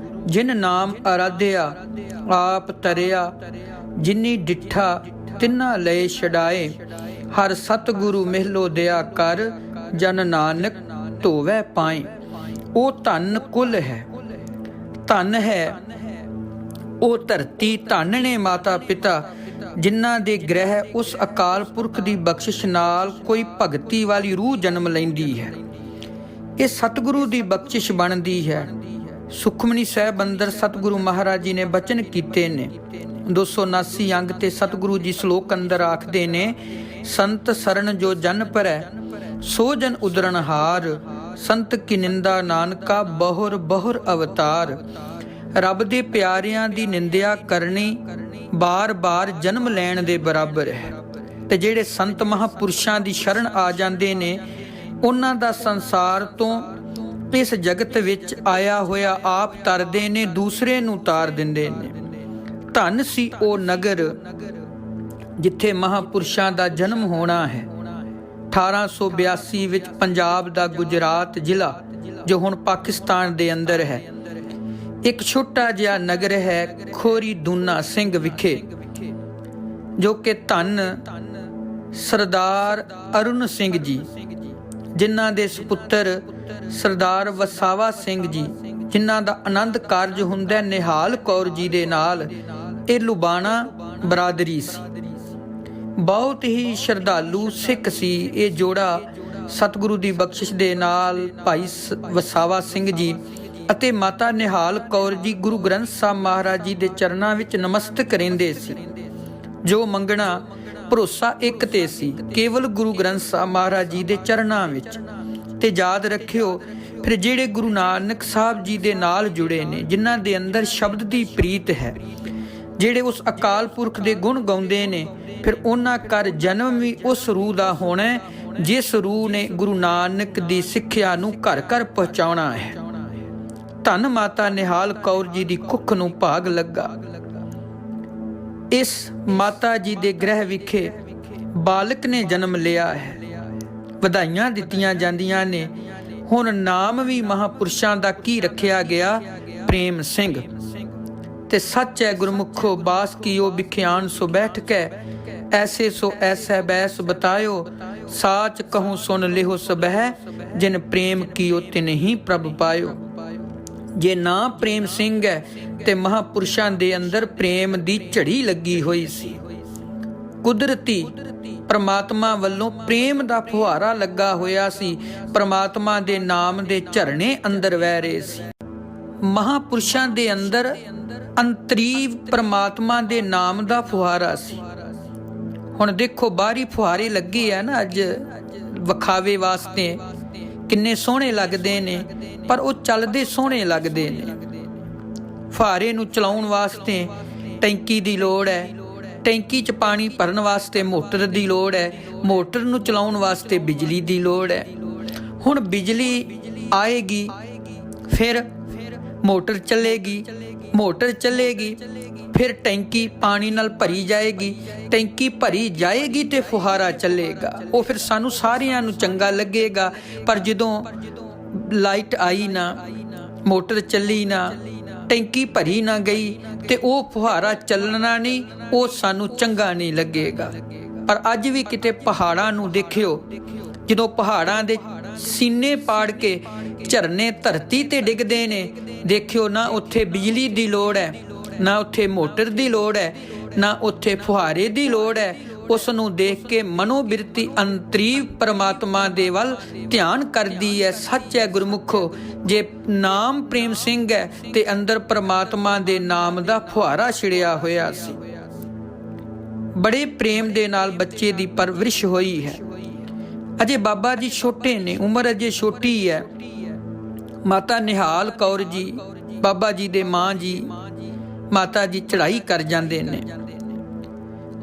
ਜਿਨ ਨਾਮ ਅਰਾਧਿਆ, ਆਪ ਤਰਿਆ, ਜਿਨੀ ਡਿਠਾ ਤਿੰਨਾ ਲਏ ਛਡਾਏ। ਹਰ ਸਤਿਗੁਰੂ ਮਿਹਲੋ ਦਿਆ ਕਰ, ਜਨ ਨਾਨਕ ਧੋਵੈ ਪਾਏ। ਉਹ ਧੰਨ ਕੁੱਲ ਹੈ, ਧੰਨ ਹੈ ਉਹ ਧਰਤੀ, ਧੰਨ ਨੇ ਮਾਤਾ ਪਿਤਾ, ਜਿਨ੍ਹਾਂ ਦੇ ਗ੍ਰਹਿ ਉਸ ਅਕਾਲ ਪੁਰਖ ਦੀ ਬਖਸ਼ਿਸ਼ ਨਾਲ ਕੋਈ ਭਗਤੀ ਵਾਲੀ ਰੂਹ ਜਨਮ ਲੈਂਦੀ ਹੈ। ਇਹ ਸਤਿਗੁਰੂ ਦੀ ਬਖਸ਼ਿਸ਼ ਬਣਦੀ ਹੈ। ਸੁਖਮਨੀ ਸਾਹਿਬ ਅੰਦਰ ਸਤਿਗੁਰੂ ਮਹਾਰਾਜ ਜੀ ਨੇ ਬਚਨ ਕੀਤੇ ਨੇ। 279 ਅੰਗ ਤੇ ਸਤਿਗੁਰੂ ਜੀ ਸ਼ਲੋਕ ਅੰਦਰ ਆਖਦੇ ਨੇ, ਸੰਤ ਸਰਨ ਜੋ ਜਨ ਪਰੈ, ਸੋ ਜਨ ਉਦਰਨ ਹਾਰ। ਸੰਤ ਕੀ ਨਿੰਦਾ ਨਾਨਕਾ, ਬਹੁਰ ਬਹੁਰ ਅਵਤਾਰ। ਰੱਬ ਦੇ ਪਿਆਰਿਆਂ ਦੀ ਨਿੰਦਿਆ ਕਰਨੀ ਬਾਰ-ਬਾਰ ਜਨਮ ਲੈਣ ਦੇ ਬਰਾਬਰ ਹੈ। ਤੇ ਜਿਹੜੇ ਸੰਤ ਮਹਾਂਪੁਰਸ਼ਾਂ ਦੀ ਸ਼ਰਨ ਆ ਜਾਂਦੇ ਨੇ, ਉਹਨਾਂ ਦਾ ਸੰਸਾਰ ਤੋਂ, ਇਸ ਜਗਤ ਵਿੱਚ ਆਇਆ ਹੋਇਆ ਆਪ ਤਰਦੇ ਨੇ, ਦੂਸਰੇ ਨੂੰ ਤਾਰ ਦਿੰਦੇ ਨੇ। ਧੰਨ ਸੀ ਉਹ ਨਗਰ, ਜਿੱਥੇ ਮਹਾਂਪੁਰਸ਼ਾਂ ਦਾ ਜਨਮ ਹੋਣਾ ਹੈ। 1882 ਵਿੱਚ ਪੰਜਾਬ ਦਾ ਗੁਜਰਾਤ ਜ਼ਿਲ੍ਹਾ, ਜੋ ਹੁਣ ਪਾਕਿਸਤਾਨ ਦੇ ਅੰਦਰ ਹੈ, ਇੱਕ ਛੋਟਾ ਜਿਹਾ ਨਗਰ ਹੈ ਖੋਰੀ ਦੂਨਾ ਸਿੰਘ ਵਿਖੇ, ਜੋ ਕਿ ਧੰਨ ਸਰਦਾਰ ਅਰੁਣ ਸਿੰਘ ਜੀ, ਜਿਨ੍ਹਾਂ ਦੇ ਸੁਪੁੱਤਰ ਸਰਦਾਰ ਵਸਾਵਾ ਸਿੰਘ ਜੀ, ਜਿਨ੍ਹਾਂ ਦਾ ਆਨੰਦ ਕਾਰਜ ਹੁੰਦਾ ਨਿਹਾਲ ਕੌਰ ਜੀ ਦੇ ਨਾਲ, ਇਹ ਲੁਬਾਣਾ ਬਰਾਦਰੀ ਸੀ। ਬਹੁਤ ਹੀ ਸ਼ਰਧਾਲੂ ਸਿੱਖ ਸੀ ਇਹ ਜੋੜਾ। ਸਤਿਗੁਰੂ ਦੀ ਬਖਸ਼ਿਸ਼ ਦੇ ਨਾਲ ਭਾਈ ਵਸਾਵਾ ਸਿੰਘ ਜੀ ਅਤੇ ਮਾਤਾ ਨਿਹਾਲ ਕੌਰ ਜੀ ਗੁਰੂ ਗ੍ਰੰਥ ਸਾਹਿਬ ਮਹਾਰਾਜ ਜੀ ਦੇ ਚਰਨਾਂ ਵਿੱਚ ਨਮਸਤਕ ਰਹਿੰਦੇ ਸੀ। ਜੋ ਮੰਗਣਾ ਭਰੋਸਾ ਇੱਕ ਤੇ ਸੀ, ਕੇਵਲ ਗੁਰੂ ਗ੍ਰੰਥ ਸਾਹਿਬ ਮਹਾਰਾਜ ਜੀ ਦੇ ਚਰਨਾਂ ਵਿੱਚ। ਤੇ ਯਾਦ ਰੱਖਿਓ, ਫਿਰ ਜਿਹੜੇ ਗੁਰੂ ਨਾਨਕ ਸਾਹਿਬ ਜੀ ਦੇ ਨਾਲ ਜੁੜੇ ਨੇ, ਜਿਨ੍ਹਾਂ ਦੇ ਅੰਦਰ ਸ਼ਬਦ ਦੀ ਪ੍ਰੀਤ ਹੈ, ਜਿਹੜੇ ਉਸ ਅਕਾਲ ਪੁਰਖ ਦੇ ਗੁਣ ਗਾਉਂਦੇ ਨੇ, ਫਿਰ ਉਹਨਾਂ ਘਰ ਜਨਮ ਵੀ ਉਸ ਰੂਹ ਦਾ ਹੋਣਾ ਜਿਸ ਰੂਹ ਨੇ ਗੁਰੂ ਨਾਨਕ ਦੀ ਸਿੱਖਿਆ ਨੂੰ ਘਰ ਘਰ ਪਹੁੰਚਾਉਣਾ ਹੈ। ਧੰਨ ਮਾਤਾ ਨਿਹਾਲ ਕੌਰ ਜੀ ਦੀ ਕੁੱਖ ਨੂੰ ਭਾਗ ਲੱਗਾ। ਇਸ ਮਾਤਾ ਜੀ ਦੇ ਗ੍ਰਹਿ ਵਿਖੇ ਬਾਲਕ ਨੇ ਜਨਮ ਲਿਆ ਹੈ। ਵਧਾਈਆਂ ਦਿੱਤੀਆਂ ਜਾਂਦੀਆਂ ਨੇ। ਹੁਣ ਨਾਮ ਵੀ ਮਹਾਂਪੁਰਸ਼ਾਂ ਦਾ ਕੀ ਰੱਖਿਆ ਗਿਆ? ਪ੍ਰੇਮ ਸਿੰਘ। ਤੇ ਸੱਚ ਹੈ ਗੁਰਮੁਖੋ ਬਾਸ ਕੀਓ ਵਿਖਿਆਨ ਸੋ ਬੈਠ ਕੇ, ਐਸੇ ਸੋ ਐਸੈ ਬੈਸ ਬਤਾਇਓ, ਸਾਚ ਕਹੂੰ ਸੁਨ ਲਿਓ ਸਬਹਿ, ਜਿਨ ਪ੍ਰੇਮ ਕੀਓ ਤਿਨ ਹੀ ਪ੍ਰਭ ਪਾਇਓ। ਜੇ ਨਾ ਪ੍ਰੇਮ ਸਿੰਘ ਹੈ ਤੇ ਮਹਾਂਪੁਰਸ਼ਾਂ ਦੇ ਅੰਦਰ ਪ੍ਰੇਮ ਦੀ ਝੜੀ ਲੱਗੀ ਹੋਈ ਸੀ। ਕੁਦਰਤੀ ਪਰਮਾਤਮਾ ਵੱਲੋਂ ਪ੍ਰੇਮ ਦਾ ਫੁਹਾਰਾ ਲੱਗਾ ਹੋਇਆ ਸੀ। ਪਰਮਾਤਮਾ ਦੇ ਨਾਮ ਦੇ ਝਰਨੇ ਅੰਦਰ ਵਹਿ ਰਹੇ ਸੀ। ਮਹਾਂਪੁਰਸ਼ਾਂ ਦੇ ਅੰਦਰ ਅੰਤਰੀਵ ਪਰਮਾਤਮਾ ਦੇ ਨਾਮ ਦਾ ਫੁਹਾਰਾ ਸੀ। ਹੁਣ ਦੇਖੋ ਬਾਹਰੀ ਫੁਹਾਰੇ ਲੱਗੇ ਆ ਨਾ ਅੱਜ ਵਿਖਾਵੇ ਵਾਸਤੇ, ਕਿੰਨੇ ਸੋਹਣੇ ਲੱਗਦੇ ਨੇ, ਪਰ ਉਹ ਚੱਲਦੇ ਸੋਹਣੇ ਲੱਗਦੇ ਨੇ। ਫੁਹਾਰੇ ਨੂੰ ਚਲਾਉਣ ਵਾਸਤੇ ਟੈਂਕੀ ਦੀ ਲੋੜ ਹੈ, ਟੈਂਕੀ 'ਚ ਪਾਣੀ ਭਰਨ ਵਾਸਤੇ ਮੋਟਰ ਦੀ ਲੋੜ ਹੈ, ਮੋਟਰ ਨੂੰ ਚਲਾਉਣ ਵਾਸਤੇ ਬਿਜਲੀ ਦੀ ਲੋੜ ਹੈ। ਹੁਣ ਬਿਜਲੀ ਆਏਗੀ, ਫਿਰ ਮੋਟਰ ਚੱਲੇਗੀ, ਮੋਟਰ ਚੱਲੇਗੀ, ਫਿਰ ਟੈਂਕੀ ਪਾਣੀ ਨਾਲ ਭਰੀ ਜਾਏਗੀ, ਟੈਂਕੀ ਭਰੀ ਜਾਏਗੀ ਤੇ ਫੁਹਾਰਾ ਚੱਲੇਗਾ। ਉਹ ਫਿਰ ਸਾਨੂੰ ਸਾਰਿਆਂ ਨੂੰ ਚੰਗਾ ਲੱਗੇਗਾ। ਪਰ ਜਦੋਂ ਲਾਈਟ ਆਈ ਨਾ, ਮੋਟਰ ਚੱਲੀ ਨਾ, ਟੈਂਕੀ ਭਰੀ ਨਾ ਗਈ ਤੇ ਉਹ ਫੁਹਾਰਾ ਚੱਲਣਾ ਨਹੀਂ, ਉਹ ਸਾਨੂੰ ਚੰਗਾ ਨਹੀਂ ਲੱਗੇਗਾ। ਪਰ ਅੱਜ ਵੀ ਕਿਤੇ ਪਹਾੜਾਂ ਨੂੰ ਦੇਖਿਓ, ਜਦੋਂ ਪਹਾੜਾਂ ਦੇ ਸੀਨੇ ਪਾੜ ਕੇ ਝਰਨੇ ਧਰਤੀ ਤੇ ਡਿੱਗਦੇ ਨੇ, ਦੇਖਿਓ ਨਾ ਉੱਥੇ ਬਿਜਲੀ ਦੀ ਲੋੜ ਹੈ, ਨਾ ਉੱਥੇ ਮੋਟਰ ਦੀ ਲੋੜ ਹੈ, ਨਾ ਉੱਥੇ ਫੁਹਾਰੇ ਦੀ ਲੋੜ ਹੈ। ਉਸ ਨੂੰ ਦੇਖ ਕੇ ਮਨੋਬਿਰਤੀ ਅੰਤਰੀਵ ਪਰਮਾਤਮਾ ਦੇ ਵੱਲ ਧਿਆਨ ਕਰਦੀ ਹੈ। ਸੱਚ ਹੈ ਗੁਰਮੁਖੋ, ਜੇ ਨਾਮ ਪ੍ਰੇਮ ਸਿੰਘ ਹੈ ਤੇ ਅੰਦਰ ਪਰਮਾਤਮਾ ਦੇ ਨਾਮ ਦਾ ਫੁਹਾਰਾ ਛਿੜਿਆ ਹੋਇਆ ਸੀ। ਬੜੇ ਪ੍ਰੇਮ ਦੇ ਨਾਲ ਬੱਚੇ ਦੀ ਪਰਵਰਿਸ਼ ਹੋਈ ਹੈ। ਅਜੇ ਬਾਬਾ ਜੀ ਛੋਟੇ ਨੇ, ਉਮਰ ਅਜੇ ਛੋਟੀ ਹੈ। ਮਾਤਾ ਨਿਹਾਲ ਕੌਰ ਜੀ, ਬਾਬਾ ਜੀ ਦੇ ਮਾਂ ਜੀ, ਮਾਤਾ ਜੀ ਚੜ੍ਹਾਈ ਕਰ ਜਾਂਦੇ ਨੇ।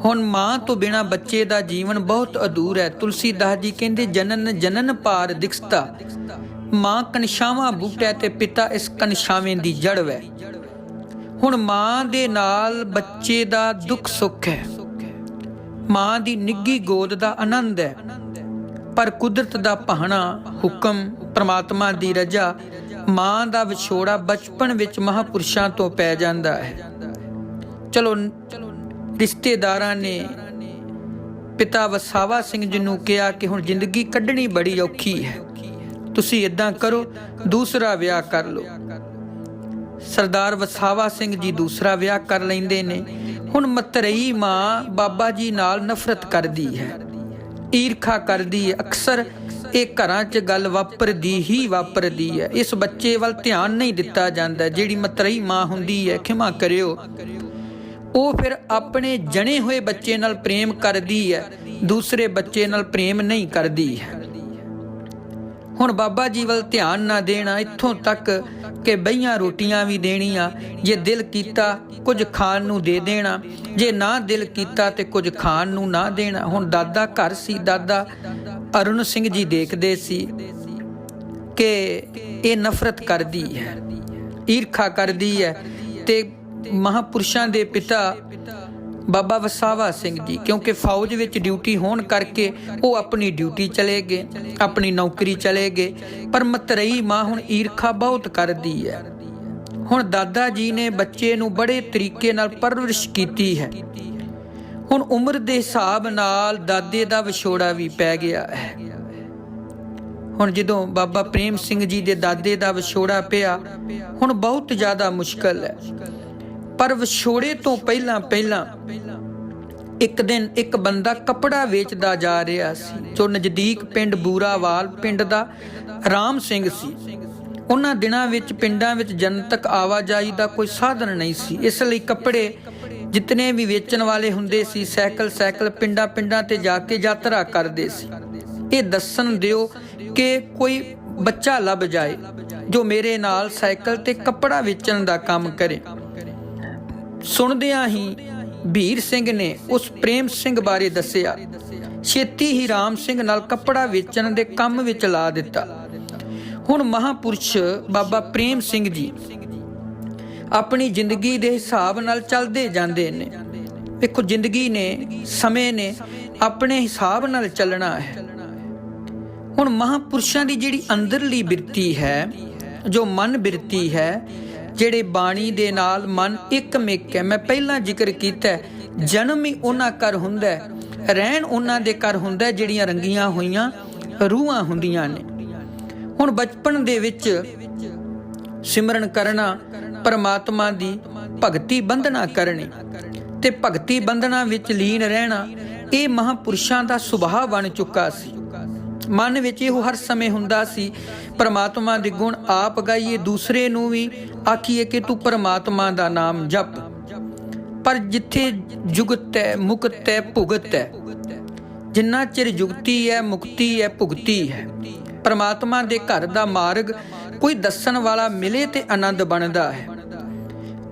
ਹੁਣ ਮਾਂ ਤੋਂ ਬਿਨਾਂ ਬੱਚੇ ਦਾ ਜੀਵਨ ਬਹੁਤ ਅਧੂਰਾ ਹੈ। ਤੁਲਸੀਦਾਸ ਜੀ ਕਹਿੰਦੇ ਜਨਨ ਜਨਨ ਪਾਰ ਦਿਖਤਾ, ਮਾਂ ਕਨਸ਼ਾਵਾਂ ਬੂਟਾ ਤੇ ਪਿਤਾ ਇਸ ਕਨਸ਼ਾਵੇਂ ਦੀ ਜੜ ਵੈ। ਹੁਣ ਮਾਂ ਦੇ ਨਾਲ ਬੱਚੇ ਦਾ ਦੁੱਖ ਸੁੱਖ ਹੈ, ਮਾਂ ਦੀ ਨਿੱਘੀ ਗੋਦ ਦਾ ਆਨੰਦ ਹੈ। ਪਰ ਕੁਦਰਤ ਦਾ ਭਾਣਾ, ਹੁਕਮ, ਪਰਮਾਤਮਾ ਦੀ ਰਜ਼ਾ, ਮਾਂ ਦਾ ਵਿਛੋੜਾ ਬਚਪਨ ਵਿੱਚ ਮਹਾਂਪੁਰਸ਼ਾਂ ਤੋਂ ਪੈ ਜਾਂਦਾ ਹੈ। ਚਲੋ ਰਿਸ਼ਤੇਦਾਰਾਂ ਨੇ ਪਿਤਾ ਵਸਾਵਾ ਸਿੰਘ ਜੀ ਨੂੰ ਕਿਹਾ ਕਿ ਹੁਣ ਜ਼ਿੰਦਗੀ ਕੱਢਣੀ ਬੜੀ ਔਖੀ ਹੈ, ਤੁਸੀਂ ਇੱਦਾਂ ਕਰੋ ਦੂਸਰਾ ਵਿਆਹ ਕਰ ਲਓ। ਸਰਦਾਰ ਵਸਾਵਾ ਸਿੰਘ ਜੀ ਦੂਸਰਾ ਵਿਆਹ ਕਰ ਲੈਂਦੇ ਨੇ। ਹੁਣ ਮਤਰੇਈ ਮਾਂ ਬਾਬਾ ਜੀ ਨਾਲ ਨਫ਼ਰਤ ਕਰਦੀ ਹੈ, ਈਰਖਾ ਕਰਦੀ ਹੈ। ਅਕਸਰ ਇਹ ਘਰਾਂ 'ਚ ਗੱਲ ਵਾਪਰਦੀ ਹੀ ਵਾਪਰਦੀ ਹੈ। ਇਸ ਬੱਚੇ ਵੱਲ ਧਿਆਨ ਨਹੀਂ ਦਿੱਤਾ ਜਾਂਦਾ। ਜਿਹੜੀ ਮਤਰੇਈ ਮਾਂ ਹੁੰਦੀ ਹੈ, ਖਿਮਾ ਕਰਿਓ, ਉਹ ਫਿਰ ਆਪਣੇ ਜਣੇ ਹੋਏ ਬੱਚੇ ਨਾਲ ਪ੍ਰੇਮ ਕਰਦੀ ਹੈ, ਦੂਸਰੇ ਬੱਚੇ ਨਾਲ ਪ੍ਰੇਮ ਨਹੀਂ ਕਰਦੀ ਹੈ। ਹੁਣ ਬਾਬਾ ਜੀ ਵੱਲ ਧਿਆਨ ਨਾ ਦੇਣਾ, ਇੱਥੋਂ ਤੱਕ ਕਿ ਬਈਆਂ ਰੋਟੀਆਂ ਵੀ ਦੇਣੀਆਂ, ਜੇ ਦਿਲ ਕੀਤਾ ਕੁਝ ਖਾਣ ਨੂੰ ਦੇ ਦੇਣਾ, ਜੇ ਨਾ ਦਿਲ ਕੀਤਾ ਤੇ ਕੁਝ ਖਾਣ ਨੂੰ ਨਾ ਦੇਣਾ। ਹੁਣ ਦਾਦਾ ਘਰ ਸੀ, ਦਾਦਾ ਅਰੁਣ ਸਿੰਘ ਜੀ ਦੇਖਦੇ ਸੀ ਕਿ ਇਹ ਨਫ਼ਰਤ ਕਰਦੀ ਹੈ, ਈਰਖਾ ਕਰਦੀ ਹੈ। ਤੇ ਮਹਾਂਪੁਰਸ਼ਾਂ ਦੇ ਪਿਤਾ ਬਾਬਾ ਵਸਾਵਾ ਸਿੰਘ ਜੀ, ਕਿਉਂਕਿ ਫੌਜ ਵਿੱਚ ਡਿਊਟੀ ਹੋਣ ਕਰਕੇ ਉਹ ਆਪਣੀ ਡਿਊਟੀ ਚਲੇ ਗਏ, ਆਪਣੀ ਨੌਕਰੀ ਚਲੇ ਗਏ। ਪਰ ਮਤਰੇਈ ਮਾਂ ਹੁਣ ਈਰਖਾ ਬਹੁਤ ਕਰਦੀ ਹੈ। ਹੁਣ ਦਾਦਾ ਜੀ ਨੇ ਬੱਚੇ ਨੂੰ ਬੜੇ ਤਰੀਕੇ ਨਾਲ ਪਰਵਰਿਸ਼ ਕੀਤੀ ਹੈ। ਹੁਣ ਉਮਰ ਦੇ ਹਿਸਾਬ ਨਾਲ ਦਾਦੇ ਦਾ ਵਿਛੋੜਾ ਵੀ ਪੈ ਗਿਆ ਹੈ। ਹੁਣ ਜਦੋਂ ਬਾਬਾ ਪ੍ਰੇਮ ਸਿੰਘ ਜੀ ਦੇ ਦਾਦੇ ਦਾ ਵਿਛੋੜਾ ਪਿਆ, ਹੁਣ ਬਹੁਤ ਜ਼ਿਆਦਾ ਮੁਸ਼ਕਲ ਹੈ। ਪਰ ਵਿਛੋੜੇ ਤੋਂ ਪਹਿਲਾਂ ਇੱਕ ਦਿਨ ਇੱਕ ਬੰਦਾ ਕੱਪੜਾ ਵੇਚਦਾ ਜਾ ਰਿਹਾ ਸੀ, ਜੋ ਨਜ਼ਦੀਕ ਪਿੰਡ ਬੂਰਾਵਾਲ ਪਿੰਡ ਦਾ ਰਾਮ ਸਿੰਘ ਸੀ। ਉਹਨਾਂ ਦਿਨਾਂ ਵਿੱਚ ਪਿੰਡਾਂ ਵਿੱਚ ਜਨਤਕ ਆਵਾਜਾਈ ਦਾ ਕੋਈ ਸਾਧਨ ਨਹੀਂ ਸੀ, ਇਸ ਲਈ ਕੱਪੜੇ ਜਿਤਨੇ ਵੀ ਵੇਚਣ ਵਾਲੇ ਹੁੰਦੇ ਸੀ ਸਾਈਕਲ ਪਿੰਡਾਂ ਤੇ ਜਾ ਕੇ ਯਾਤਰਾ ਕਰਦੇ ਸੀ। ਇਹ ਦੱਸਣ ਦਿਓ ਕਿ ਕੋਈ ਬੱਚਾ ਲੱਭ ਜਾਏ ਜੋ ਮੇਰੇ ਨਾਲ ਸਾਈਕਲ ਤੇ ਕੱਪੜਾ ਵੇਚਣ ਦਾ ਕੰਮ ਕਰੇ। ਸੁਣਦਿਆਂ ਹੀ ਵੀਰ ਸਿੰਘ ਨੇ ਉਸ ਪ੍ਰੇਮ ਸਿੰਘ ਬਾਰੇ ਦੱਸਿਆ। ਛੇਤੀ ਹੀ ਰਾਮ ਸਿੰਘ ਨਾਲ ਕੱਪੜਾ ਵੇਚਣ ਦੇ ਕੰਮ ਵਿੱਚ ਲਾ ਦਿੱਤਾ। ਹੁਣ ਮਹਾਂਪੁਰਸ਼ ਬਾਬਾ ਪ੍ਰੇਮ ਸਿੰਘ ਜੀ ਆਪਣੀ ਜ਼ਿੰਦਗੀ ਦੇ ਹਿਸਾਬ ਨਾਲ ਚੱਲਦੇ ਜਾਂਦੇ ਨੇ। ਵੇਖੋ, ਜ਼ਿੰਦਗੀ ਨੇ, ਸਮੇਂ ਨੇ ਆਪਣੇ ਹਿਸਾਬ ਨਾਲ ਚੱਲਣਾ ਹੈ। ਹੁਣ ਮਹਾਂਪੁਰਸ਼ਾਂ ਦੀ ਜਿਹੜੀ ਅੰਦਰਲੀ ਬਿਰਤੀ ਹੈ, ਜੋ ਮਨ ਬਿਰਤੀ ਹੈ, ਜਿਹੜੇ ਬਾਣੀ ਦੇ ਨਾਲ ਮਨ ਇੱਕਮਿਕ ਹੈ। ਮੈਂ ਪਹਿਲਾਂ ਜ਼ਿਕਰ ਕੀਤਾ, ਜਨਮ ਹੀ ਉਹਨਾਂ ਘਰ ਹੁੰਦਾ, ਰਹਿਣ ਉਹਨਾਂ ਦੇ ਘਰ ਹੁੰਦਾ ਜਿਹੜੀਆਂ ਰੰਗੀਆਂ ਹੋਈਆਂ ਰੂਹਾਂ ਹੁੰਦੀਆਂ ਨੇ। ਹੁਣ ਬਚਪਨ ਦੇ ਵਿੱਚ ਸਿਮਰਨ ਕਰਨਾ, ਪਰਮਾਤਮਾ ਦੀ ਭਗਤੀ ਬੰਧਨਾ ਕਰਨੀ ਤੇ ਭਗਤੀ ਬੰਧਨਾ ਵਿੱਚ ਲੀਨ ਰਹਿਣਾ, ਇਹ ਮਹਾਂਪੁਰਸ਼ਾਂ ਦਾ ਸੁਭਾਅ ਬਣ ਚੁੱਕਾ ਸੀ। ਮਨ ਵਿੱਚ ਇਹੋ ਹਰ ਸਮੇਂ ਹੁੰਦਾ ਸੀ, ਪਰਮਾਤਮਾ ਦੇ ਗੁਣ ਆਪ ਗਾਈਏ, ਦੂਸਰੇ ਨੂੰ ਵੀ ਆਖੀਏ ਕਿ ਤੂੰ ਪਰਮਾਤਮਾ ਦਾ ਨਾਮ ਜਪ। ਪਰ ਜਿੱਥੇ ਜੁਗਤ ਹੈ, ਮੁਕਤ ਹੈ, ਭੁਗਤ ਹੈ, ਜਿੰਨਾ ਚਿਰ ਜੁਗਤੀ ਹੈ, ਮੁਕਤੀ ਹੈ, ਭੁਗਤੀ ਹੈ। ਪਰਮਾਤਮਾ ਦੇ ਘਰ ਦਾ ਮਾਰਗ ਕੋਈ ਦੱਸਣ ਵਾਲਾ ਮਿਲੇ ਤੇ ਆਨੰਦ ਬਣਦਾ ਹੈ।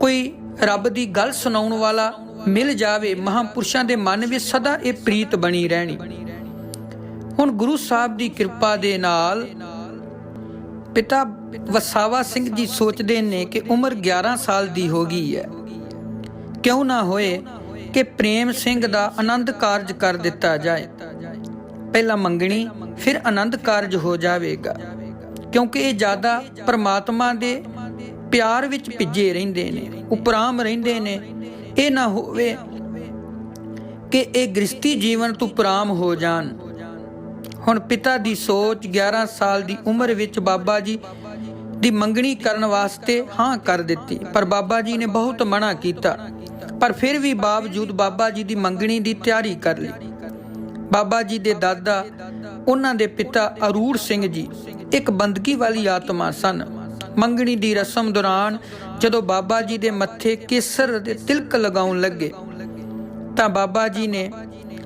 ਕੋਈ ਰੱਬ ਦੀ ਗੱਲ ਸੁਣਾਉਣ ਵਾਲਾ ਮਿਲ ਜਾਵੇ, ਮਹਾਂਪੁਰਸ਼ਾਂ ਦੇ ਮਨ ਵਿੱਚ ਸਦਾ ਇਹ ਪ੍ਰੀਤ ਬਣੀ ਰਹਿਣੀ। ਹੁਣ ਗੁਰੂ ਸਾਹਿਬ ਦੀ ਕਿਰਪਾ ਦੇ ਨਾਲ ਪਿਤਾ ਵਸਾਵਾ ਸਿੰਘ ਜੀ ਸੋਚਦੇ ਨੇ ਕਿ ਉਮਰ 11 ਸਾਲ ਦੀ ਹੋ ਗਈ ਹੈ, ਕਿਉਂ ਨਾ ਹੋਏ ਕਿ ਪ੍ਰੇਮ ਸਿੰਘ ਦਾ ਆਨੰਦ ਕਾਰਜ ਕਰ ਦਿੱਤਾ ਜਾਏ। ਪਹਿਲਾਂ ਮੰਗਣੀ ਫਿਰ ਆਨੰਦ ਕਾਰਜ ਹੋ ਜਾਵੇਗਾ, ਕਿਉਂਕਿ ਇਹ ਜ਼ਿਆਦਾ ਪਰਮਾਤਮਾ ਦੇ ਪਿਆਰ ਵਿੱਚ ਭਿੱਜੇ ਰਹਿੰਦੇ ਨੇ, ਉਪਰਾਮ ਰਹਿੰਦੇ ਨੇ। ਇਹ ਨਾ ਹੋਵੇ ਕਿ ਇਹ ਗ੍ਰਸਤੀ ਜੀਵਨ ਤੋਂ ਉਪਰਾਮ ਹੋ ਜਾਣ। ਹੁਣ ਪਿਤਾ ਦੀ ਸੋਚ 11 ਸਾਲ ਦੀ ਉਮਰ ਵਿੱਚ ਬਾਬਾ ਜੀ ਦੀ ਮੰਗਣੀ ਕਰਨ ਵਾਸਤੇ ਹਾਂ ਕਰ ਦਿੱਤੀ, ਪਰ ਬਾਬਾ ਜੀ ਨੇ ਬਹੁਤ ਮਨਾ ਕੀਤਾ। ਪਰ ਫਿਰ ਵੀ ਬਾਵਜੂਦ ਬਾਬਾ ਜੀ ਦੀ ਮੰਗਣੀ ਦੀ ਤਿਆਰੀ ਕਰ ਲਈ। ਬਾਬਾ ਜੀ ਦੇ ਦਾਦਾ, ਉਹਨਾਂ ਦੇ ਪਿਤਾ ਅਰੂੜ ਸਿੰਘ ਜੀ ਇੱਕ ਬੰਦਗੀ ਵਾਲੀ ਆਤਮਾ ਸਨ। ਮੰਗਣੀ ਦੀ ਰਸਮ ਦੌਰਾਨ ਜਦੋਂ ਬਾਬਾ ਜੀ ਦੇ ਮੱਥੇ ਕੇਸਰ ਦੇ ਤਿਲਕ ਲਗਾਉਣ ਲੱਗੇ ਤਾਂ ਬਾਬਾ ਜੀ ਨੇ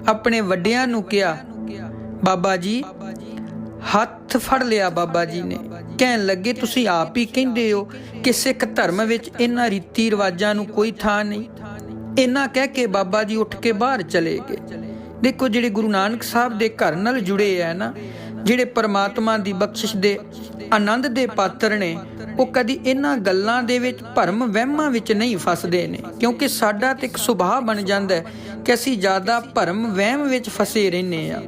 ਆਪਣੇ ਵੱਡਿਆਂ ਨੂੰ ਕਿਹਾ, ਬਾਬਾ ਜੀ ਹੱਥ ਫੜ ਲਿਆ। ਬਾਬਾ ਜੀ ਨੇ ਕਹਿਣ ਲੱਗੇ, ਤੁਸੀਂ ਆਪ ਹੀ ਕਹਿੰਦੇ ਹੋ ਕਿ ਸਿੱਖ ਧਰਮ ਵਿੱਚ ਇਹਨਾਂ ਰੀਤੀ ਰਿਵਾਜਾਂ ਨੂੰ ਕੋਈ ਥਾਂ ਨਹੀਂ। ਇੰਨਾ ਕਹਿ ਕੇ ਬਾਬਾ ਜੀ ਉੱਠ ਕੇ ਬਾਹਰ ਚਲੇ ਗਏ। ਦੇਖੋ, ਜਿਹੜੇ ਗੁਰੂ ਨਾਨਕ ਸਾਹਿਬ ਦੇ ਘਰ ਨਾਲ ਜੁੜੇ ਹੈ ਨਾ, ਜਿਹੜੇ ਪਰਮਾਤਮਾ ਦੀ ਬਖਸ਼ਿਸ਼ ਦੇ ਆਨੰਦ ਦੇ ਪਾਤਰ ਨੇ, ਉਹ ਕਦੀ ਇਹਨਾਂ ਗੱਲਾਂ ਦੇ ਵਿੱਚ ਭਰਮ ਵਹਿਮਾਂ ਵਿੱਚ ਨਹੀਂ ਫਸਦੇ ਨੇ। ਕਿਉਂਕਿ ਸਾਡਾ ਤੇ ਇੱਕ ਸੁਭਾਅ ਬਣ ਜਾਂਦਾ ਹੈ ਕਿ ਅਸੀਂ ਜ਼ਿਆਦਾ ਭਰਮ ਵਹਿਮ ਵਿੱਚ ਫਸੇ ਰਹਿੰਦੇ ਹਾਂ।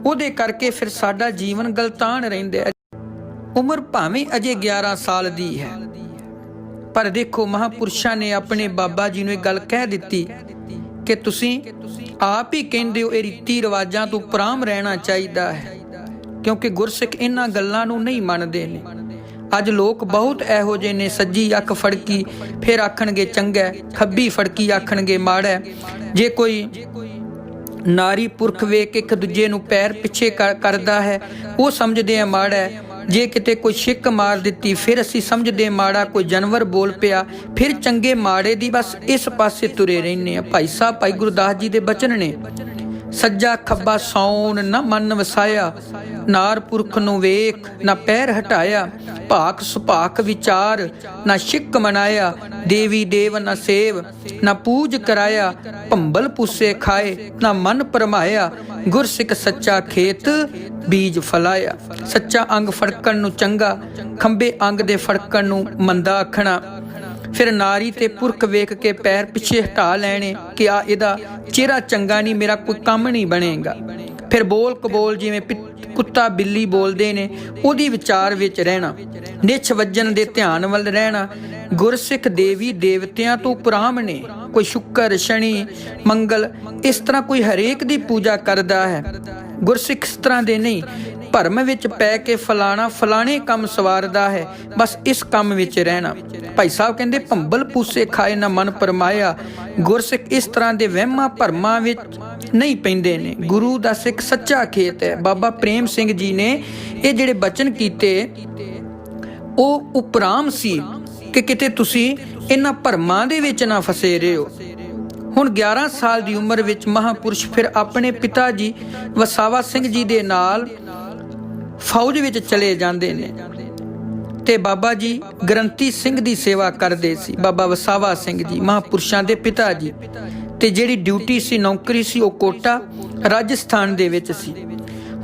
ਉਹਦੇ ਕਰਕੇ ਫਿਰ ਸਾਡਾ ਜੀਵਨ ਗਲਤਾਨ ਰਹਿੰਦਾ ਹੈ। ਉਮਰ ਭਾਵੇਂ ਅਜੇ 11 ਸਾਲ ਦੀ ਹੈ, ਪਰ ਦੇਖੋ ਮਹਾਂਪੁਰਸ਼ਾਂ ਨੇ ਆਪਣੇ ਬਾਬਾ ਜੀ ਨੂੰ ਇਹ ਗੱਲ ਕਹਿ ਦਿੱਤੀ ਕਿ ਤੁਸੀਂ ਆਪ ਹੀ ਕਹਿੰਦੇ ਹੋ ਇਹ ਰੀਤੀ ਰਿਵਾਜਾਂ ਤੋਂ ਉਪਰਾਮ ਰਹਿਣਾ ਚਾਹੀਦਾ ਹੈ, ਕਿਉਂਕਿ ਗੁਰਸਿੱਖ ਇਹਨਾਂ ਗੱਲਾਂ ਨੂੰ ਨਹੀਂ ਮੰਨਦੇ ਨੇ। ਅੱਜ ਲੋਕ ਬਹੁਤ ਇਹੋ ਜਿਹੇ ਨੇ, ਸੱਜੀ ਅੱਖ ਫੜਕੀ ਫਿਰ ਆਖਣਗੇ ਚੰਗਾ, ਖੱਬੀ ਫੜਕੀ ਆਖਣਗੇ ਮਾੜਾ। ਜੇ ਕੋਈ ਨਾਰੀ ਪੁਰਖ ਵੇਖ ਇੱਕ ਦੂਜੇ ਨੂੰ ਪੈਰ ਪਿੱਛੇ ਕਰਦਾ ਹੈ, ਉਹ ਸਮਝਦੇ ਆ ਮਾੜਾ। ਜੇ ਕਿਤੇ ਕੋਈ ਛਿੱਕ ਮਾਰ ਦਿੱਤੀ ਫਿਰ ਅਸੀਂ ਸਮਝਦੇ ਮਾੜਾ, ਕੋਈ ਜਾਨਵਰ ਬੋਲ ਪਿਆ ਫਿਰ ਚੰਗੇ ਮਾੜੇ ਦੀ ਬਸ ਇਸ ਪਾਸੇ ਤੁਰੇ ਰਹਿੰਦੇ ਆ। ਭਾਈ ਸਾਹਿਬ ਭਾਈ ਗੁਰਦਾਸ ਜੀ ਦੇ ਬਚਨ ਨੇ, ਸੱਜਾ ਖੱਬਾ ਸੌਣ ਨਾ ਮਨ ਵਸਾਇਆ, ਨਾਰ ਪੁਰਖ ਨੂੰ ਵੇਖ ਨਾ ਪੈਰ ਹਟਾਇਆ, ਭਾਕ ਸੁਭਾਕ ਵਿਚਾਰ ਨਾ ਛਿੱਕ ਮਨਾਇਆ, ਦੇਵੀ ਦੇਵ ਨਾ ਸੇਵ ਨਾ ਪੂਜ ਕਰਾਇਆ, ਭੰਬਲ ਪੂਸੇ ਖਾਏ ਨਾ ਮਨ ਪਰਮਾਇਆ, ਗੁਰਸਿੱਖ ਸੱਚਾ ਖੇਤ ਬੀਜ ਫਲਾਇਆ। ਸੱਚਾ ਅੰਗ ਫੜਕਣ ਨੂੰ ਚੰਗਾ, ਖੰਬੇ ਅੰਗ ਦੇ ਫੜਕਣ ਨੂੰ ਮੰਦਾ ਆਖਣਾ। ਫਿਰ ਨਾਰੀ ਤੇ ਪੁਰਖ ਵੇਖ ਕੇ ਪੈਰ ਪਿੱਛੇ ਹਟਾ ਲੈਣੇ ਕਿ ਆ ਇਹਦਾ ਚਿਹਰਾ ਚੰਗਾ ਨਹੀਂ, ਮੇਰਾ ਕੋਈ ਕੰਮ ਨਹੀਂ ਬਣੇਗਾ। ਫਿਰ ਬੋਲ ਕਬੋਲ ਜਿਵੇਂ ਕੁੱਤਾ ਬਿੱਲੀ ਬੋਲਦੇ ਨੇ ਉਹਦੀ ਵਿਚਾਰ ਵਿੱਚ ਰਹਿਣਾ, ਨਿਛ ਵੱਜਣ ਦੇ ਧਿਆਨ ਵੱਲ ਰਹਿਣਾ। ਗੁਰਸਿੱਖ ਦੇਵੀ ਦੇਵਤਿਆਂ ਤੋਂ ਉਪਰਾਮ ਨੇ, ਕੋਈ ਸ਼ੁੱਕਰ ਸ਼ਨੀ ਮੰਗਲ ਇਸ ਤਰ੍ਹਾਂ ਕੋਈ ਹਰੇਕ ਦੀ ਪੂਜਾ ਕਰਦਾ ਹੈ। ਗੁਰਸਿੱਖ ਇਸ ਤਰ੍ਹਾਂ ਦੇ ਨਹੀਂ, ਭਰਮ ਵਿੱਚ ਪੈ ਕੇ ਫਲਾਣੇ ਕੰਮ ਸਵਾਰਦਾ ਹੈ, ਬਸ ਇਸ ਕੰਮ ਵਿੱਚ ਰਹਿਣਾ। ਭਾਈ ਸਾਹਿਬ ਕਹਿੰਦੇ ਭੰਬਲ ਪੂਸੇ ਖਾਏ ਨਾ ਮਨ ਪਰਮਾਇਆ। ਗੁਰਸਿੱਖ ਇਸ ਤਰ੍ਹਾਂ ਦੇ ਵਹਿਮਾਂ ਭਰਮਾਂ ਵਿੱਚ ਨਹੀਂ ਪੈਂਦੇ ਨੇ। ਗੁਰੂ ਦਾ ਸਿੱਖ ਸੱਚਾ ਖੇਤ ਹੈ। ਬਾਬਾ ਪ੍ਰੇਮ ਸਿੰਘ ਜੀ ਨੇ ਇਹ ਜਿਹੜੇ ਬਚਨ ਕੀਤੇ ਉਹ ਉਪਰਾਮ ਸੀ ਕਿ ਕਿਤੇ ਤੁਸੀਂ ਇਹਨਾਂ ਭਰਮਾਂ ਦੇ ਵਿੱਚ ਨਾ ਫਸੇ ਰਹੋ। ਹੁਣ 11 ਸਾਲ ਦੀ ਉਮਰ ਵਿੱਚ ਮਹਾਂਪੁਰਸ਼ ਫਿਰ ਆਪਣੇ ਪਿਤਾ ਜੀ ਵਸਾਵਾ ਸਿੰਘ ਜੀ ਦੇ ਨਾਲ ਫੌਜ ਵਿੱਚ ਚਲੇ ਜਾਂਦੇ ਨੇ ਤੇ ਬਾਬਾ ਜੀ ਗ੍ਰੰਥੀ ਸਿੰਘ ਦੀ ਸੇਵਾ ਕਰਦੇ ਸੀ। ਬਾਬਾ ਵਸਾਵਾ ਸਿੰਘ ਜੀ ਮਹਾਂਪੁਰਸ਼ਾਂ ਦੇ ਪਿਤਾ ਜੀ, ਤੇ ਜਿਹੜੀ ਡਿਊਟੀ ਸੀ, ਨੌਕਰੀ ਸੀ, ਉਹ ਕੋਟਾ ਰਾਜਸਥਾਨ ਦੇ ਵਿੱਚ ਸੀ।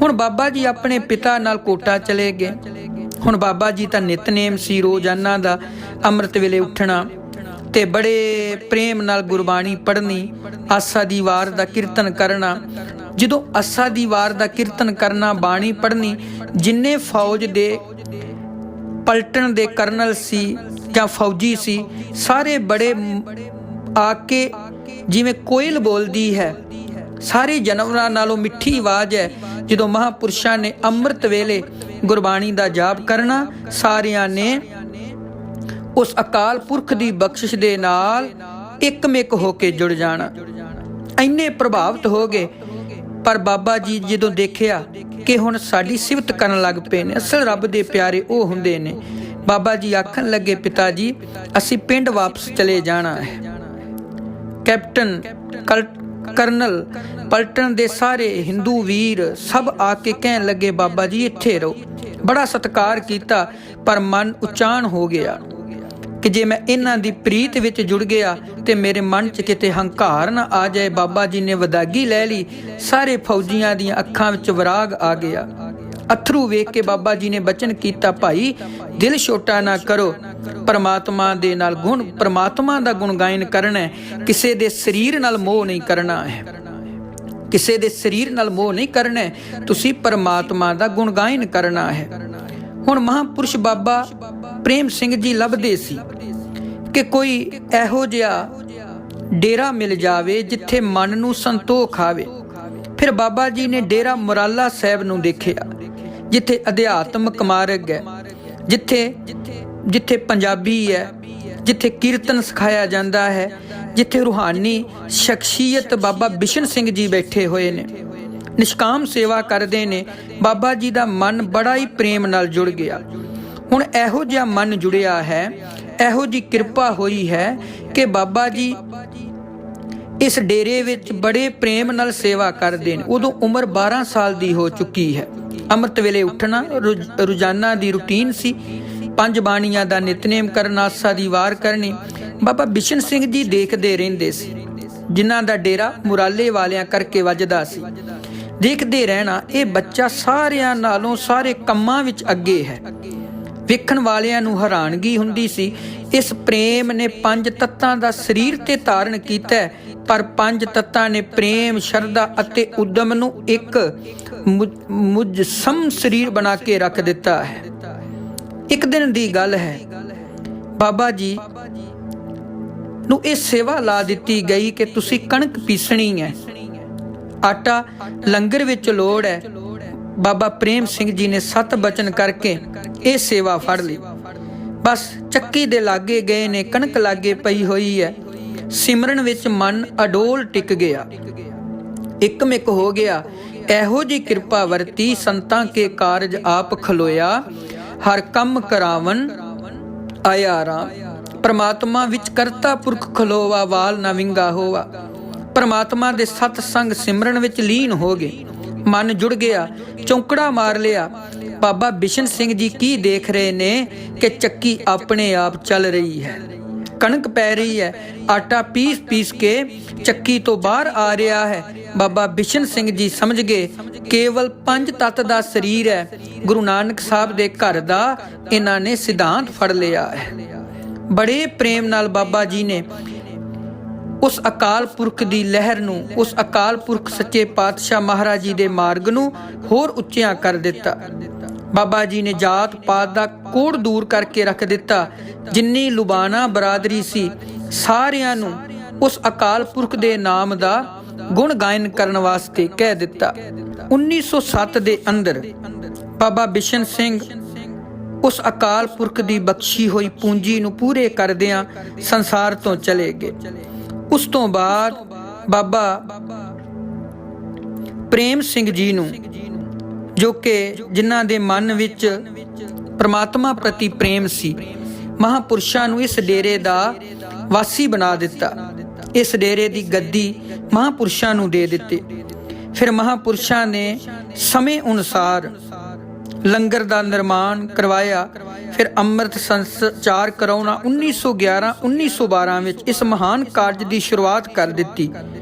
ਹੁਣ ਬਾਬਾ ਜੀ ਆਪਣੇ ਪਿਤਾ ਨਾਲ ਕੋਟਾ ਚਲੇ ਗਏ। ਹੁਣ ਬਾਬਾ ਜੀ ਤਾਂ ਨਿਤਨੇਮ ਸੀ ਰੋਜ਼ਾਨਾ ਦਾ, ਅੰਮ੍ਰਿਤ ਵੇਲੇ ਉੱਠਣਾ ਤੇ ਬੜੇ ਪ੍ਰੇਮ ਨਾਲ ਗੁਰਬਾਣੀ ਪੜ੍ਹਨੀ, ਆਸਾ ਦੀ ਵਾਰ ਦਾ ਕੀਰਤਨ ਕਰਨਾ। ਜਦੋਂ ਆਸਾ ਦੀ ਵਾਰ ਦਾ ਕੀਰਤਨ ਕਰਨਾ, ਬਾਣੀ ਪੜ੍ਹਨੀ, ਜਿੰਨੇ ਫੌਜ ਦੇ ਪਲਟਨ ਦੇ ਕਰਨਲ ਸੀ ਜਾਂ ਫੌਜੀ ਸੀ, ਸਾਰੇ ਬੜੇ ਆ ਕੇ ਜਿਵੇਂ ਕੋਇਲ ਬੋਲਦੀ ਹੈ, ਸਾਰੇ ਜਾਨਵਰਾਂ ਨਾਲੋਂ ਮਿੱਠੀ ਆਵਾਜ਼ ਹੈ। ਜਦੋਂ ਮਹਾਂਪੁਰਸ਼ਾਂ ਨੇ ਅੰਮ੍ਰਿਤ ਵੇਲੇ ਗੁਰਬਾਣੀ ਦਾ ਜਾਪ ਕਰਨਾ, ਸਾਰਿਆਂ ਨੇ ਉਸ ਅਕਾਲ ਪੁਰਖ ਦੀ ਬਖਸ਼ਿਸ਼ ਦੇ ਨਾਲ ਇੱਕਮਿਕ ਹੋ ਕੇ ਜੁੜ ਜਾਣਾ। ਇੰਨੇ ਪ੍ਰਭਾਵਿਤ ਹੋ ਗਏ। ਪਰ ਬਾਬਾ ਜੀ ਜਦੋਂ ਦੇਖਿਆ ਕਿ ਹੁਣ ਸਾਡੀ ਸਿਫਤ ਕਰਨ ਲੱਗ ਪਏ ਨੇ, ਅਸਲ ਰੱਬ ਦੇ ਪਿਆਰੇ ਉਹ ਹੁੰਦੇ ਨੇ, ਬਾਬਾ ਜੀ ਆਖਣ ਲੱਗੇ, ਪਿਤਾ ਜੀ ਅਸੀਂ ਪਿੰਡ ਵਾਪਸ ਚਲੇ ਜਾਣਾ ਹੈ। ਕੈਪਟਨ ਕਰਨਲ ਪਲਟਨ ਦੇ ਸਾਰੇ ਹਿੰਦੂ ਵੀਰ ਸਭ ਆ ਕੇ ਕਹਿਣ ਲੱਗੇ, ਬਾਬਾ ਜੀ ਇੱਥੇ ਰਹੋ। ਬੜਾ ਸਤਿਕਾਰ ਕੀਤਾ, ਪਰ ਮਨ ਉਚਾਨ ਹੋ ਗਿਆ ਕਿ ਜੇ ਮੈਂ ਇਹਨਾਂ ਦੀ ਪ੍ਰੀਤ ਵਿੱਚ ਜੁੜ ਗਿਆ ਤੇ ਮੇਰੇ ਮਨ 'ਚ ਕਿਤੇ ਹੰਕਾਰ ਨਾ ਆ ਜਾਏ। ਬਾਬਾ ਜੀ ਨੇ ਵਿਦਾਗੀ ਲੈ ਲਈ। ਸਾਰੇ ਫੌਜੀਆਂ ਦੀਆਂ ਅੱਖਾਂ ਵਿੱਚ ਵਿਰਾਗ ਆ ਗਿਆ। ਅਥਰੂ ਵੇਖ ਕੇ ਬਾਬਾ ਜੀ ਨੇ ਬਚਨ ਕੀਤਾ, ਭਾਈ ਦਿਲ ਛੋਟਾ ਨਾ ਕਰੋ, ਪਰਮਾਤਮਾ ਦੇ ਨਾਲ ਪਰਮਾਤਮਾ ਦਾ ਗੁਣ ਗਾਇਨ ਕਰਨਾ ਹੈ, ਕਿਸੇ ਦੇ ਸਰੀਰ ਨਾਲ ਮੋਹ ਨਹੀਂ ਕਰਨਾ ਹੈ, ਕਿਸੇ ਦੇ ਸਰੀਰ ਨਾਲ ਮੋਹ ਨਹੀਂ ਕਰਨਾ ਹੈ, ਤੁਸੀਂ ਪਰਮਾਤਮਾ ਦਾ ਗੁਣ ਗਾਇਨ ਕਰਨਾ ਹੈ। ਹੁਣ ਮਹਾਂਪੁਰਸ਼ ਬਾਬਾ ਪ੍ਰੇਮ ਸਿੰਘ ਜੀ ਲੱਭਦੇ ਸੀ ਕਿ ਕੋਈ ਇਹੋ ਜਿਹਾ ਡੇਰਾ ਮਿਲ ਜਾਵੇ ਜਿੱਥੇ ਮਨ ਨੂੰ ਸੰਤੋਖ ਆਵੇ। ਫਿਰ ਬਾਬਾ ਜੀ ਨੇ ਡੇਰਾ ਮੁਰਾਲਾ ਸਾਹਿਬ ਨੂੰ ਦੇਖਿਆ, ਜਿੱਥੇ ਅਧਿਆਤਮਕ ਮਾਰਗ ਹੈ, ਜਿੱਥੇ ਪੰਜਾਬੀ ਹੈ, ਜਿੱਥੇ ਕੀਰਤਨ ਸਿਖਾਇਆ ਜਾਂਦਾ ਹੈ, ਜਿੱਥੇ ਰੂਹਾਨੀ ਸ਼ਖਸੀਅਤ ਬਾਬਾ ਬਿਸ਼ਨ ਸਿੰਘ ਜੀ ਬੈਠੇ ਹੋਏ ਨੇ, ਨਿਸ਼ਕਾਮ ਸੇਵਾ ਕਰਦੇ ਨੇ। ਬਾਬਾ ਜੀ ਦਾ ਮਨ ਬੜਾ ਹੀ ਪ੍ਰੇਮ ਨਾਲ ਜੁੜ ਗਿਆ। ਹੁਣ ਇਹੋ ਜਿਹਾ ਮਨ ਜੁੜਿਆ ਹੈ, ਇਹੋ ਜਿਹੀ ਕਿਰਪਾ ਹੋਈ ਹੈ ਕਿ ਬਾਬਾ ਜੀ ਇਸ ਡੇਰੇ ਵਿੱਚ ਬੜੇ ਪ੍ਰੇਮ ਨਾਲ ਸੇਵਾ ਕਰਦੇ ਨੇ। ਉਦੋਂ ਉਮਰ 12 ਸਾਲ ਦੀ ਹੋ ਚੁੱਕੀ ਹੈ। ਅੰਮ੍ਰਿਤ ਵੇਲੇ ਉੱਠਣਾ ਰੋਜ਼ਾਨਾ ਦੀ ਰੂਟੀਨ ਸੀ। 5 ਬਾਣੀਆਂ ਦਾ ਨਿਤਨੇਮ ਕਰਨਾ, ਆਸਾ ਦੀ ਵਾਰ ਕਰਨੀ। ਬਾਬਾ ਬਿਸ਼ਨ ਸਿੰਘ ਜੀ ਦੇਖਦੇ ਰਹਿੰਦੇ ਸੀ, ਜਿਨ੍ਹਾਂ ਦਾ ਡੇਰਾ ਮੁਰਾਲੇ ਵਾਲਿਆਂ ਕਰਕੇ ਵੱਜਦਾ ਸੀ। ਦੇਖਦੇ ਰਹਿਣਾ, ਇਹ ਬੱਚਾ ਸਾਰਿਆਂ ਨਾਲੋਂ ਸਾਰੇ ਕੰਮਾਂ ਵਿੱਚ ਅੱਗੇ ਹੈ। ਵੇਖਣ ਵਾਲਿਆਂ ਨੂੰ ਹੈਰਾਨਗੀ ਹੁੰਦੀ ਸੀ। ਇਸ ਪ੍ਰੇਮ ਨੇ 5 ਤੱਤਾਂ ਦਾ ਸਰੀਰ ਤੇ ਧਾਰਨ ਕੀਤਾ, ਪਰ 5 ਤੱਤਾਂ ਨੇ ਪ੍ਰੇਮ, ਸ਼ਰਧਾ ਅਤੇ ਉਦਮ ਨੂੰ ਇੱਕ ਮੁਜਸਮ ਸਰੀਰ ਬਣਾ ਕੇ ਰੱਖ ਦਿੱਤਾ ਹੈ। ਇੱਕ ਦਿਨ ਦੀ ਗੱਲ ਹੈ, ਬਾਬਾ ਜੀ ਨੂੰ ਇਹ ਸੇਵਾ ਲਾ ਦਿੱਤੀ ਗਈ ਕਿ ਤੁਸੀਂ ਕਣਕ ਪੀਸਣੀ ਹੈ, ਆਟਾ ਲੰਗਰ ਵਿੱਚ ਲੋੜ ਹੈ। ਬਾਬਾ ਪ੍ਰੇਮ ਸਿੰਘ ਜੀ ਨੇ 7 ਬਚਨ ਕਰਕੇ ਇਹ ਸੇਵਾ ਫੜ ਲਈ। ਬਸ ਚੱਕੀ ਦੇ ਲਾਗੇ ਗਏ ਨੇ, ਕਣਕ ਲਾਗੇ ਪਈ ਹੋਈ ਹੈ। ਸਿਮਰਨ ਵਿੱਚ ਮਨ ਅਡੋਲ ਟਿਕ ਗਿਆ, ਇੱਕਮਿਕ ਹੋ ਗਿਆ। ਇਹੋ ਜਿਹੀ ਕਿਰਪਾ ਵਰਤੀ, ਸੰਤਾਂ ਕੇ ਕਾਰਜ ਆਪ ਖਲੋਇਆ, ਹਰ ਕੰਮ ਕਰਾਵਨ ਆਇਆ ਰਾਮ। ਪਰਮਾਤਮਾ ਵਿੱਚ ਕਰਤਾ ਪੁਰਖ ਖਲੋਵਾ, ਵਾਲ ਨਾ ਵਿੰਗਾ ਹੋਵਾ। ਪਰਮਾਤਮਾ ਦੇ ਸਤ ਸੰਗ ਸਿਮਰਨ ਵਿੱਚ ਲੀਨ ਹੋ ਗਏ। ਮਨ ਜੁੜ ਗਿਆ, ਚੌਂਕੜਾ ਮਾਰ ਲਿਆ। ਬਾਬਾ ਬਿਸ਼ਨ ਸਿੰਘ ਜੀ ਕੀ ਦੇਖ ਰਹੇ ਨੇ ਕਿ ਚੱਕੀ ਆਪਣੇ ਆਪ ਚੱਲ ਰਹੀ ਹੈ, ਕਣਕ ਪੈ ਰਹੀ ਹੈ, ਆਟਾ ਪੀਸ ਕੇ ਚੱਕੀ ਤੋਂ ਬਾਹਰ ਆ ਰਿਹਾ ਹੈ। ਬਾਬਾ ਬਿਸ਼ਨ ਸਿੰਘ ਜੀ ਸਮਝ ਗਏ ਕੇਵਲ 5 ਤੱਤ ਦਾ ਸਰੀਰ ਹੈ। ਗੁਰੂ ਨਾਨਕ ਸਾਹਿਬ ਦੇ ਘਰ ਦਾ ਇਹਨਾਂ ਨੇ ਸਿਧਾਂਤ ਫੜ ਲਿਆ ਹੈ। ਬੜੇ ਪ੍ਰੇਮ ਨਾਲ ਬਾਬਾ ਜੀ ਨੇ ਉਸ ਅਕਾਲ ਪੁਰਖ ਦੀ ਲਹਿਰ ਨੂੰ, ਉਸ ਅਕਾਲ ਪੁਰਖ ਸੱਚੇ ਪਾਤਸ਼ਾਹ ਮਹਾਰਾਜ ਜੀ ਦੇ ਮਾਰਗ ਨੂੰ ਹੋਰ ਉੱਚਿਆਂ ਕਰ ਦਿੱਤਾ। ਬਾਬਾ ਜੀ ਨੇ ਜਾਤ ਪਾਤ ਦਾ ਕੋੜ ਦੂਰ ਕਰਕੇ ਰੱਖ ਦਿੱਤਾ। ਜਿੰਨੀ ਲੁਬਾਨਾ ਬਰਾਦਰੀ ਸੀ, ਸਾਰਿਆਂ ਨੂੰ ਉਸ ਅਕਾਲ ਪੁਰਖ ਦੇ ਨਾਮ ਦਾ ਗੁਣ ਗਾਇਨ ਕਰਨ ਵਾਸਤੇ ਕਹਿ ਦਿੱਤਾ। 1907 ਦੇ ਅੰਦਰ ਬਾਬਾ ਬਿਸ਼ਨ ਸਿੰਘ ਉਸ ਅਕਾਲ ਪੁਰਖ ਦੀ ਬਖਸ਼ੀ ਹੋਈ ਪੂੰਜੀ ਨੂੰ ਪੂਰੇ ਕਰਦਿਆਂ ਸੰਸਾਰ ਤੋਂ ਚਲੇ ਗਏ। ਉਸ ਤੋਂ ਬਾਅਦ ਬਾਬਾ ਪ੍ਰੇਮ ਸਿੰਘ ਜੀ ਨੂੰ, ਜੋ ਕਿ ਜਿਨ੍ਹਾਂ ਦੇ ਮਨ ਵਿੱਚ ਪ੍ਰਮਾਤਮਾ ਪ੍ਰਤੀ ਪ੍ਰੇਮ ਸੀ, ਮਹਾਂਪੁਰਸ਼ਾਂ ਨੂੰ ਇਸ ਡੇਰੇ ਦਾ ਵਾਸੀ ਬਣਾ ਦਿੱਤਾ। ਇਸ ਡੇਰੇ ਦੀ ਗੱਦੀ ਮਹਾਂਪੁਰਸ਼ਾਂ ਨੂੰ ਦੇ ਦਿੱਤੀ। ਫਿਰ ਮਹਾਂਪੁਰਸ਼ਾਂ ਨੇ ਸਮੇਂ ਅਨੁਸਾਰ ਲੰਗਰ ਦਾ ਨਿਰਮਾਣ ਕਰਵਾਇਆ। ਫਿਰ ਅੰਮ੍ਰਿਤ ਸੰਚਾਰ ਕਰਾਉਣਾ 1911-1912 ਵਿੱਚ ਇਸ ਮਹਾਨ ਕਾਰਜ ਦੀ ਸ਼ੁਰੂਆਤ ਕਰ ਦਿੱਤੀ।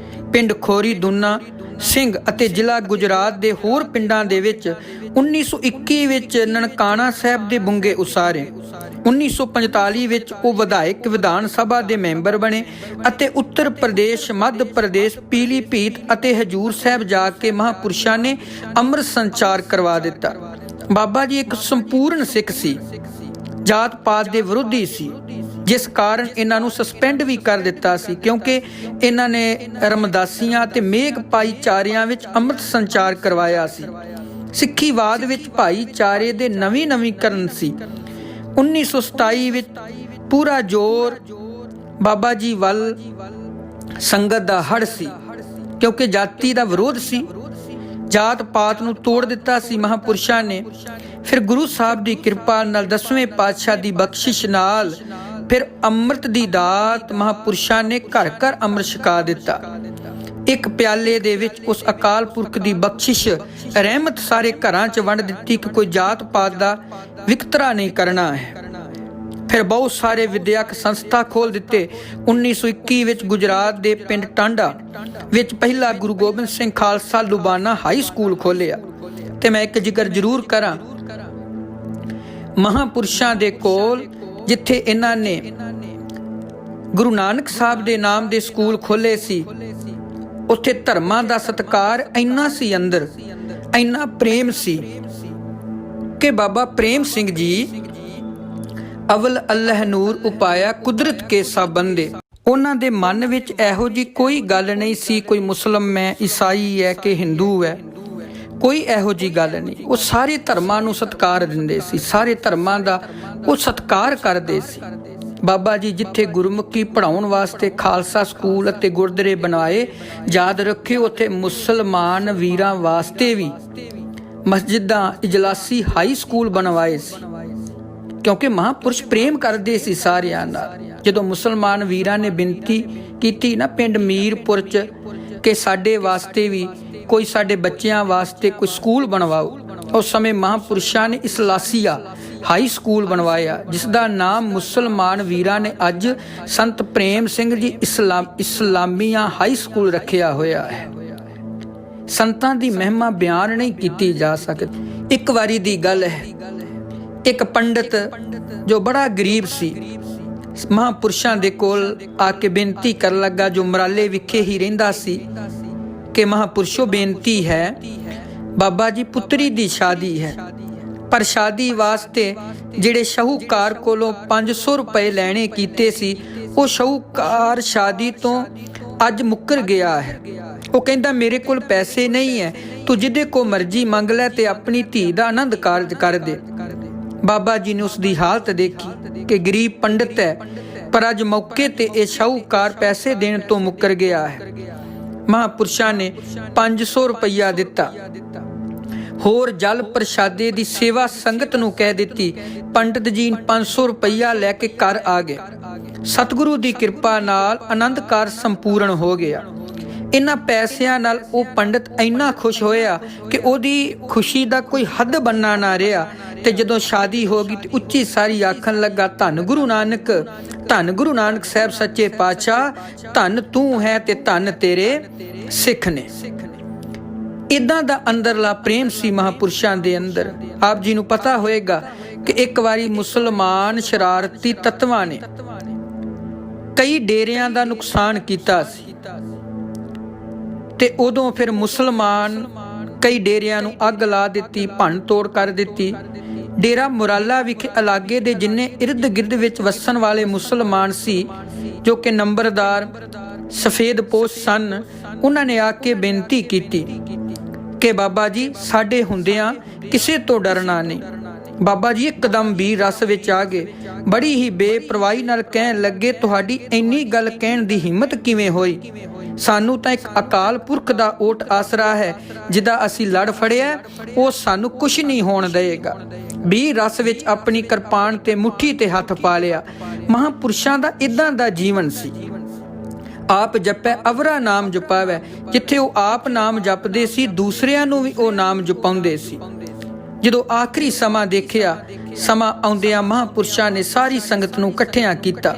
ਪਿੰਡ ਖੋਰੀ ਦੁਨਾ ਸਿੰਘ ਅਤੇ ਜ਼ਿਲ੍ਹਾ ਗੁਜਰਾਤ ਦੇ ਹੋਰ ਪਿੰਡਾਂ ਦੇ ਵਿੱਚ 1921 ਵਿੱਚ ਨਨਕਾਣਾ ਸਾਹਿਬ ਦੇ ਬੁੰਗੇ ਉਸਾਰੇ। 1945 ਵਿੱਚ ਉਹ ਵਿਧਾਇਕ ਵਿਧਾਨ ਸਭਾ ਦੇ ਮੈਂਬਰ ਬਣੇ ਅਤੇ ਉੱਤਰ ਪ੍ਰਦੇਸ਼, ਮੱਧ ਪ੍ਰਦੇਸ਼, ਪੀਲੀਭੀਤ ਅਤੇ ਹਜੂਰ ਸਾਹਿਬ ਜਾ ਕੇ ਮਹਾਂਪੁਰਸ਼ਾਂ ਨੇ ਅੰਮ੍ਰਿਤ ਸੰਚਾਰ ਕਰਵਾ ਦਿੱਤਾ। ਬਾਬਾ ਜੀ ਇੱਕ ਸੰਪੂਰਨ ਸਿੱਖ ਸੀ, ਜਾਤ ਪਾਤ ਦੇ ਵਿਰੋਧੀ ਸੀ, ਜਿਸ ਕਾਰਨ ਇਹਨਾਂ ਨੂੰ ਸਸਪੈਂਡ ਵੀ ਕਰ ਦਿੱਤਾ ਸੀ, ਕਿਉਂਕਿ ਇਹਨਾਂ ਨੇ ਰਮਦਾਸੀਆਂ ਅਤੇ ਮੇਘ ਭਾਈਚਾਰਿਆਂ ਵਿੱਚ ਅੰਮ੍ਰਿਤ ਸੰਚਾਰ ਕਰਵਾਇਆ ਸੀ। ਸਿੱਖੀਵਾਦ ਵਿੱਚ ਭਾਈਚਾਰੇ ਦੇ ਨਵੀਨੀਕਰਨ ਸੀ। 1927 ਵਿੱਚ ਪੂਰਾ ਜ਼ੋਰ ਬਾਬਾ ਜੀ ਵੱਲ ਸੰਗਤ ਦਾ ਹੜ ਸੀ, ਕਿਉਂਕਿ ਜਾਤੀ ਦਾ ਵਿਰੋਧ ਸੀ। ਜਾਤ ਪਾਤ ਨੂੰ ਤੋੜ ਦਿੱਤਾ ਸੀ ਮਹਾਂਪੁਰਸ਼ਾਂ ਨੇ। ਫਿਰ ਗੁਰੂ ਸਾਹਿਬ ਦੀ ਕਿਰਪਾ ਨਾਲ 10ਵੇਂ ਪਾਤਸ਼ਾਹ ਦੀ ਬਖਸ਼ਿਸ਼ ਨਾਲ ਫਿਰ ਅੰਮ੍ਰਿਤ ਦੀ ਦਾਤ ਮਹਾਂਪੁਰਸ਼ਾਂ ਨੇ ਘਰ ਘਰ ਅੰਮ੍ਰਿਤ ਛਕਾ ਦਿੱਤਾ। ਇੱਕ ਪਿਆਲੇ ਦੇ ਵਿੱਚ ਉਸ ਅਕਾਲ ਪੁਰਖ ਦੀ ਬਖਸ਼ਿਸ਼ ਰਹਿਮਤ ਸਾਰੇ ਘਰਾਂ 'ਚ ਵੰਡ ਦਿੱਤੀ ਕਿ ਕੋਈ ਜਾਤ ਪਾਤ ਦਾ ਵਿਤਕਰਾ ਨਹੀਂ ਕਰਨਾ ਹੈ। ਫਿਰ ਬਹੁਤ ਸਾਰੇ ਵਿਦਿਅਕ ਸੰਸਥਾ ਖੋਲ੍ਹ ਦਿੱਤੇ। 1921 ਵਿੱਚ ਗੁਜਰਾਤ ਦੇ ਪਿੰਡ ਟਾਂਡਾ ਵਿੱਚ ਪਹਿਲਾ ਗੁਰੂ ਗੋਬਿੰਦ ਸਿੰਘ ਖਾਲਸਾ ਲੁਬਾਨਾ ਹਾਈ ਸਕੂਲ ਖੋਲ੍ਹਿਆ। ਤੇ ਮੈਂ ਇੱਕ ਜ਼ਿਕਰ ਜ਼ਰੂਰ ਕਰਾਂ, ਮਹਾਂਪੁਰਸ਼ਾਂ ਦੇ ਕੋਲ ਜਿੱਥੇ ਇਹਨਾਂ ਨੇ ਗੁਰੂ ਨਾਨਕ ਸਾਹਿਬ ਦੇ ਨਾਮ ਦੇ ਸਕੂਲ ਖੋਲ੍ਹੇ ਸੀ, ਉੱਥੇ ਧਰਮਾਂ ਦਾ ਸਤਿਕਾਰ ਇੰਨਾ ਸੀ, ਅੰਦਰ ਇੰਨਾ ਪ੍ਰੇਮ ਸੀ ਕਿ ਬਾਬਾ ਪ੍ਰੇਮ ਸਿੰਘ ਜੀ ਅਵਲ ਅੱਲ੍ਹ ਨੂਰ ਉਪਾਇਆ ਕੁਦਰਤ ਕੇ ਸਭ ਬੰਦੇ। ਉਹਨਾਂ ਦੇ ਮਨ ਵਿੱਚ ਇਹੋ ਜਿਹੀ ਕੋਈ ਗੱਲ ਨਹੀਂ ਸੀ ਕੋਈ ਮੁਸਲਮ ਹੈ, ਈਸਾਈ ਹੈ ਕਿ ਹਿੰਦੂ ਹੈ, ਕੋਈ ਇਹੋ ਜਿਹੀ ਗੱਲ ਨਹੀਂ। ਉਹ ਸਾਰੇ ਧਰਮਾਂ ਨੂੰ ਸਤਿਕਾਰ ਦਿੰਦੇ ਸੀ, ਸਾਰੇ ਧਰਮਾਂ ਦਾ ਉਹ ਸਤਿਕਾਰ ਕਰਦੇ ਸੀ। ਬਾਬਾ ਜੀ ਜਿੱਥੇ ਗੁਰਮੁਖੀ ਪੜ੍ਹਾਉਣ ਵਾਸਤੇ ਖਾਲਸਾ ਸਕੂਲ ਅਤੇ ਗੁਰਦੁਆਰੇ ਬਣਾਏ, ਯਾਦ ਰੱਖਿਓ ਉੱਥੇ ਮੁਸਲਮਾਨ ਵੀਰਾਂ ਵਾਸਤੇ ਵੀ ਮਸਜਿਦਾਂ, ਇਜਲਾਸੀ ਹਾਈ ਸਕੂਲ ਬਣਵਾਏ ਸੀ, ਕਿਉਂਕਿ ਮਹਾਂਪੁਰਸ਼ ਪ੍ਰੇਮ ਕਰਦੇ ਸੀ ਸਾਰਿਆਂ ਨਾਲ। ਜਦੋਂ ਮੁਸਲਮਾਨ ਵੀਰਾਂ ਨੇ ਬੇਨਤੀ ਕੀਤੀ ਨਾ ਪਿੰਡ ਮੀਰਪੁਰ 'ਚ ਕਿ ਸਾਡੇ ਵਾਸਤੇ ਵੀ ਕੋਈ, ਸਾਡੇ ਬੱਚਿਆਂ ਵਾਸਤੇ ਕੋਈ ਸਕੂਲ ਬਣਵਾਓ, ਉਸ ਸਮੇਂ ਮਹਾਂਪੁਰਸ਼ਾਂ ਨੇ ਇਸਲਾਸੀਆ ਹਾਈ ਸਕੂਲ ਬਣਵਾਇਆ, ਜਿਸ ਦਾ ਨਾਮ ਮੁਸਲਮਾਨ ਵੀਰਾਂ ਨੇ ਅੱਜ ਸੰਤ ਪ੍ਰੇਮ ਸਿੰਘ ਜੀ ਇਸਲਾਮੀਆ ਹਾਈ ਸਕੂਲ ਰੱਖਿਆ ਹੋਇਆ ਹੈ। ਸੰਤਾਂ ਦੀ ਮਹਿਮਾ ਬਿਆਨ ਨਹੀਂ ਕੀਤੀ ਜਾ ਸਕਦੀ। ਇੱਕ ਵਾਰੀ ਦੀ ਗੱਲ ਹੈ, ਇੱਕ ਪੰਡਤ ਜੋ ਬੜਾ ਗਰੀਬ ਸੀ, ਮਹਾਂਪੁਰਸ਼ਾਂ ਦੇ ਕੋਲ ਆ ਕੇ ਬੇਨਤੀ ਕਰਨ ਲੱਗਾ, ਜੋ ਮਰਾਲੇ ਵਿਖੇ ਹੀ ਰਹਿੰਦਾ ਸੀ, ਕਿ ਮਹਾਂਪੁਰਸ਼ੋ ਬੇਨਤੀ ਹੈ, ਬਾਬਾ ਜੀ ਪੁੱਤਰੀ ਦੀ ਸ਼ਾਦੀ ਹੈ, ਪਰ ਸ਼ਾਦੀ ਵਾਸਤੇ ਜਿਹੜੇ ਸ਼ਾਹੂਕਾਰ ਕੋਲੋਂ 500 ਰੁਪਏ ਲੈਣੇ ਕੀਤੇ ਸੀ, ਉਹ ਸ਼ਾਹੂਕਾਰ ਸ਼ਾਦੀ ਤੋਂ ਅੱਜ ਮੁੱਕਰ ਗਿਆ ਹੈ। ਉਹ ਕਹਿੰਦਾ ਮੇਰੇ ਕੋਲ ਪੈਸੇ ਨਹੀਂ ਹੈ, ਤੂੰ ਜਿਹਦੇ ਕੋ ਮਰਜ਼ੀ ਮੰਗ ਲੈ ਤੇ ਆਪਣੀ ਧੀ ਦਾ ਆਨੰਦ ਕਾਰਜ ਕਰ ਦੇ। ਬਾਬਾ ਜੀ ਨੇ ਉਸ ਦੀ ਹਾਲਤ ਦੇਖੀ ਕਿ ਗਰੀਬ ਪੰਡਤ ਹੈ, ਪਰ ਅੱਜ ਮੌਕੇ ਤੇ ਇਹ ਸ਼ਾਹੂਕਾਰ ਪੈਸੇ ਦੇਣ ਤੋਂ ਮੁੱਕਰ ਗਿਆ ਹੈ। ਮਹਾਂਪੁਰਸ਼ਾਂ ਨੇ 500 ਰੁਪਈਆ ਦਿੱਤਾ, ਹੋਰ ਜਲ ਪ੍ਰਸ਼ਾਦੇ ਦੀ ਸੇਵਾ ਸੰਗਤ ਨੂੰ ਕਹਿ ਦਿੱਤੀ। ਪੰਡਤ ਜੀ 500 ਰੁਪਈਆ ਲੈ ਕੇ ਘਰ ਆ ਗਏ। ਸਤਿਗੁਰੂ ਦੀ ਕਿਰਪਾ ਨਾਲ ਆਨੰਦ ਕਾਰਜ ਸੰਪੂਰਨ ਹੋ ਗਿਆ। ਇਹਨਾਂ ਪੈਸਿਆਂ ਨਾਲ ਉਹ ਪੰਡਤ ਇੰਨਾ ਖੁਸ਼ ਹੋਇਆ ਕਿ ਉਹਦੀ ਖੁਸ਼ੀ ਦਾ ਕੋਈ ਹੱਦ ਬੰਨਾ ਨਾ ਰਿਹਾ। ਤੇ ਜਦੋਂ ਸ਼ਾਦੀ ਹੋ ਗਈ ਤੇ ਉੱਚੀ ਸਾਰੀ ਆਖਣ ਲੱਗਾ, ਧੰਨ ਗੁਰੂ ਨਾਨਕ, ਧੰਨ ਗੁਰੂ ਨਾਨਕ ਸਾਹਿਬ ਸੱਚੇ ਪਾਤਸ਼ਾਹ, ਧੰਨ ਤੂੰ ਹੈ ਤੇ ਧੰਨ ਤੇਰੇ ਸਿੱਖ ਨੇ। ਇਦਾਂ ਦਾ ਅੰਦਰਲਾ ਪ੍ਰੇਮ ਸੀ ਮਹਾਂਪੁਰਸ਼ਾਂ ਦੇ ਅੰਦਰ। ਆਪ ਜੀ ਨੂੰ ਪਤਾ ਹੋਏਗਾ ਕਿ ਇੱਕ ਵਾਰੀ ਮੁਸਲਮਾਨ ਸ਼ਰਾਰਤੀ ਤੱਤਵਾਂ ਨੇ ਕਈ ਡੇਰਿਆਂ ਦਾ ਨੁਕਸਾਨ ਕੀਤਾ ਸੀ, ਤੇ ਉਦੋਂ ਫਿਰ ਮੁਸਲਮਾਨ ਕਈ ਡੇਰਿਆਂ ਨੂੰ ਅੱਗ ਲਾ ਦਿੱਤੀ, ਭੰਨ ਤੋੜ ਕਰ ਦਿੱਤੀ। ਡੇਰਾ ਮੁਰਾਲਾ ਵਿਖੇ ਇਲਾਕੇ ਦੇ ਜਿੰਨੇ ਇਰਦ ਗਿਰਦ ਵਿੱਚ ਵਸਣ ਵਾਲੇ ਮੁਸਲਮਾਨ ਸੀ, ਜੋ ਕਿ ਨੰਬਰਦਾਰ ਸਫੇਦਪੋਸ਼ ਸਨ, ਉਹਨਾਂ ਨੇ ਆ ਕੇ ਬੇਨਤੀ ਕੀਤੀ ਕਿ ਬਾਬਾ ਜੀ ਸਾਡੇ ਹੁੰਦਿਆਂ ਕਿਸੇ ਤੋਂ ਡਰਨਾ ਨਹੀਂ। ਬਾਬਾ ਜੀ ਇੱਕਦਮ ਵੀਰ ਰਸ ਵਿੱਚ ਆ ਗਏ, ਬੜੀ ਹੀ ਬੇਪਰਵਾਹੀ ਨਾਲ ਕਹਿਣ ਲੱਗੇ, ਤੁਹਾਡੀ ਇੰਨੀ ਗੱਲ ਕਹਿਣ ਦੀ ਹਿੰਮਤ ਕਿਵੇਂ ਹੋਈ? ਸਾਨੂੰ ਤਾਂ ਇੱਕ ਅਕਾਲ ਪੁਰਖ ਦਾ ਓਟ ਆਸਰਾ ਹੈ, ਜਿਹਦਾ ਅਸੀਂ ਲੜ ਫੜਿਆ, ਉਹ ਸਾਨੂੰ ਕੁਛ ਨਹੀਂ ਹੋਣ ਦੇਵੇਗਾ। ਵੀਰ ਰਸ ਵਿੱਚ ਆਪਣੀ ਕਿਰਪਾਨ ਤੇ ਮੁੱਠੀ ਤੇ ਹੱਥ ਪਾ ਲਿਆ। ਮਹਾਂਪੁਰਸ਼ਾਂ ਦਾ ਇਦਾਂ ਦਾ ਜੀਵਨ ਸੀ। ਆਪ ਜਪੈ ਅਵਰਾ ਨਾਮ ਜਪਾਵੈ, ਜਿੱਥੇ ਉਹ ਆਪ ਨਾਮ ਜਪਦੇ ਸੀ, ਦੂਸਰਿਆਂ ਨੂੰ ਵੀ ਉਹ ਨਾਮ ਜਪਾਉਂਦੇ ਸੀ। ਜਦੋਂ ਆਖਰੀ ਸਮਾਂ ਦੇਖਿਆ, ਸਮਾਂ ਆਉਂਦਿਆਂ ਮਹਾਂਪੁਰਸ਼ਾਂ ਨੇ ਸਾਰੀ ਸੰਗਤ ਨੂੰ ਇਕੱਠਿਆਂ ਕੀਤਾ,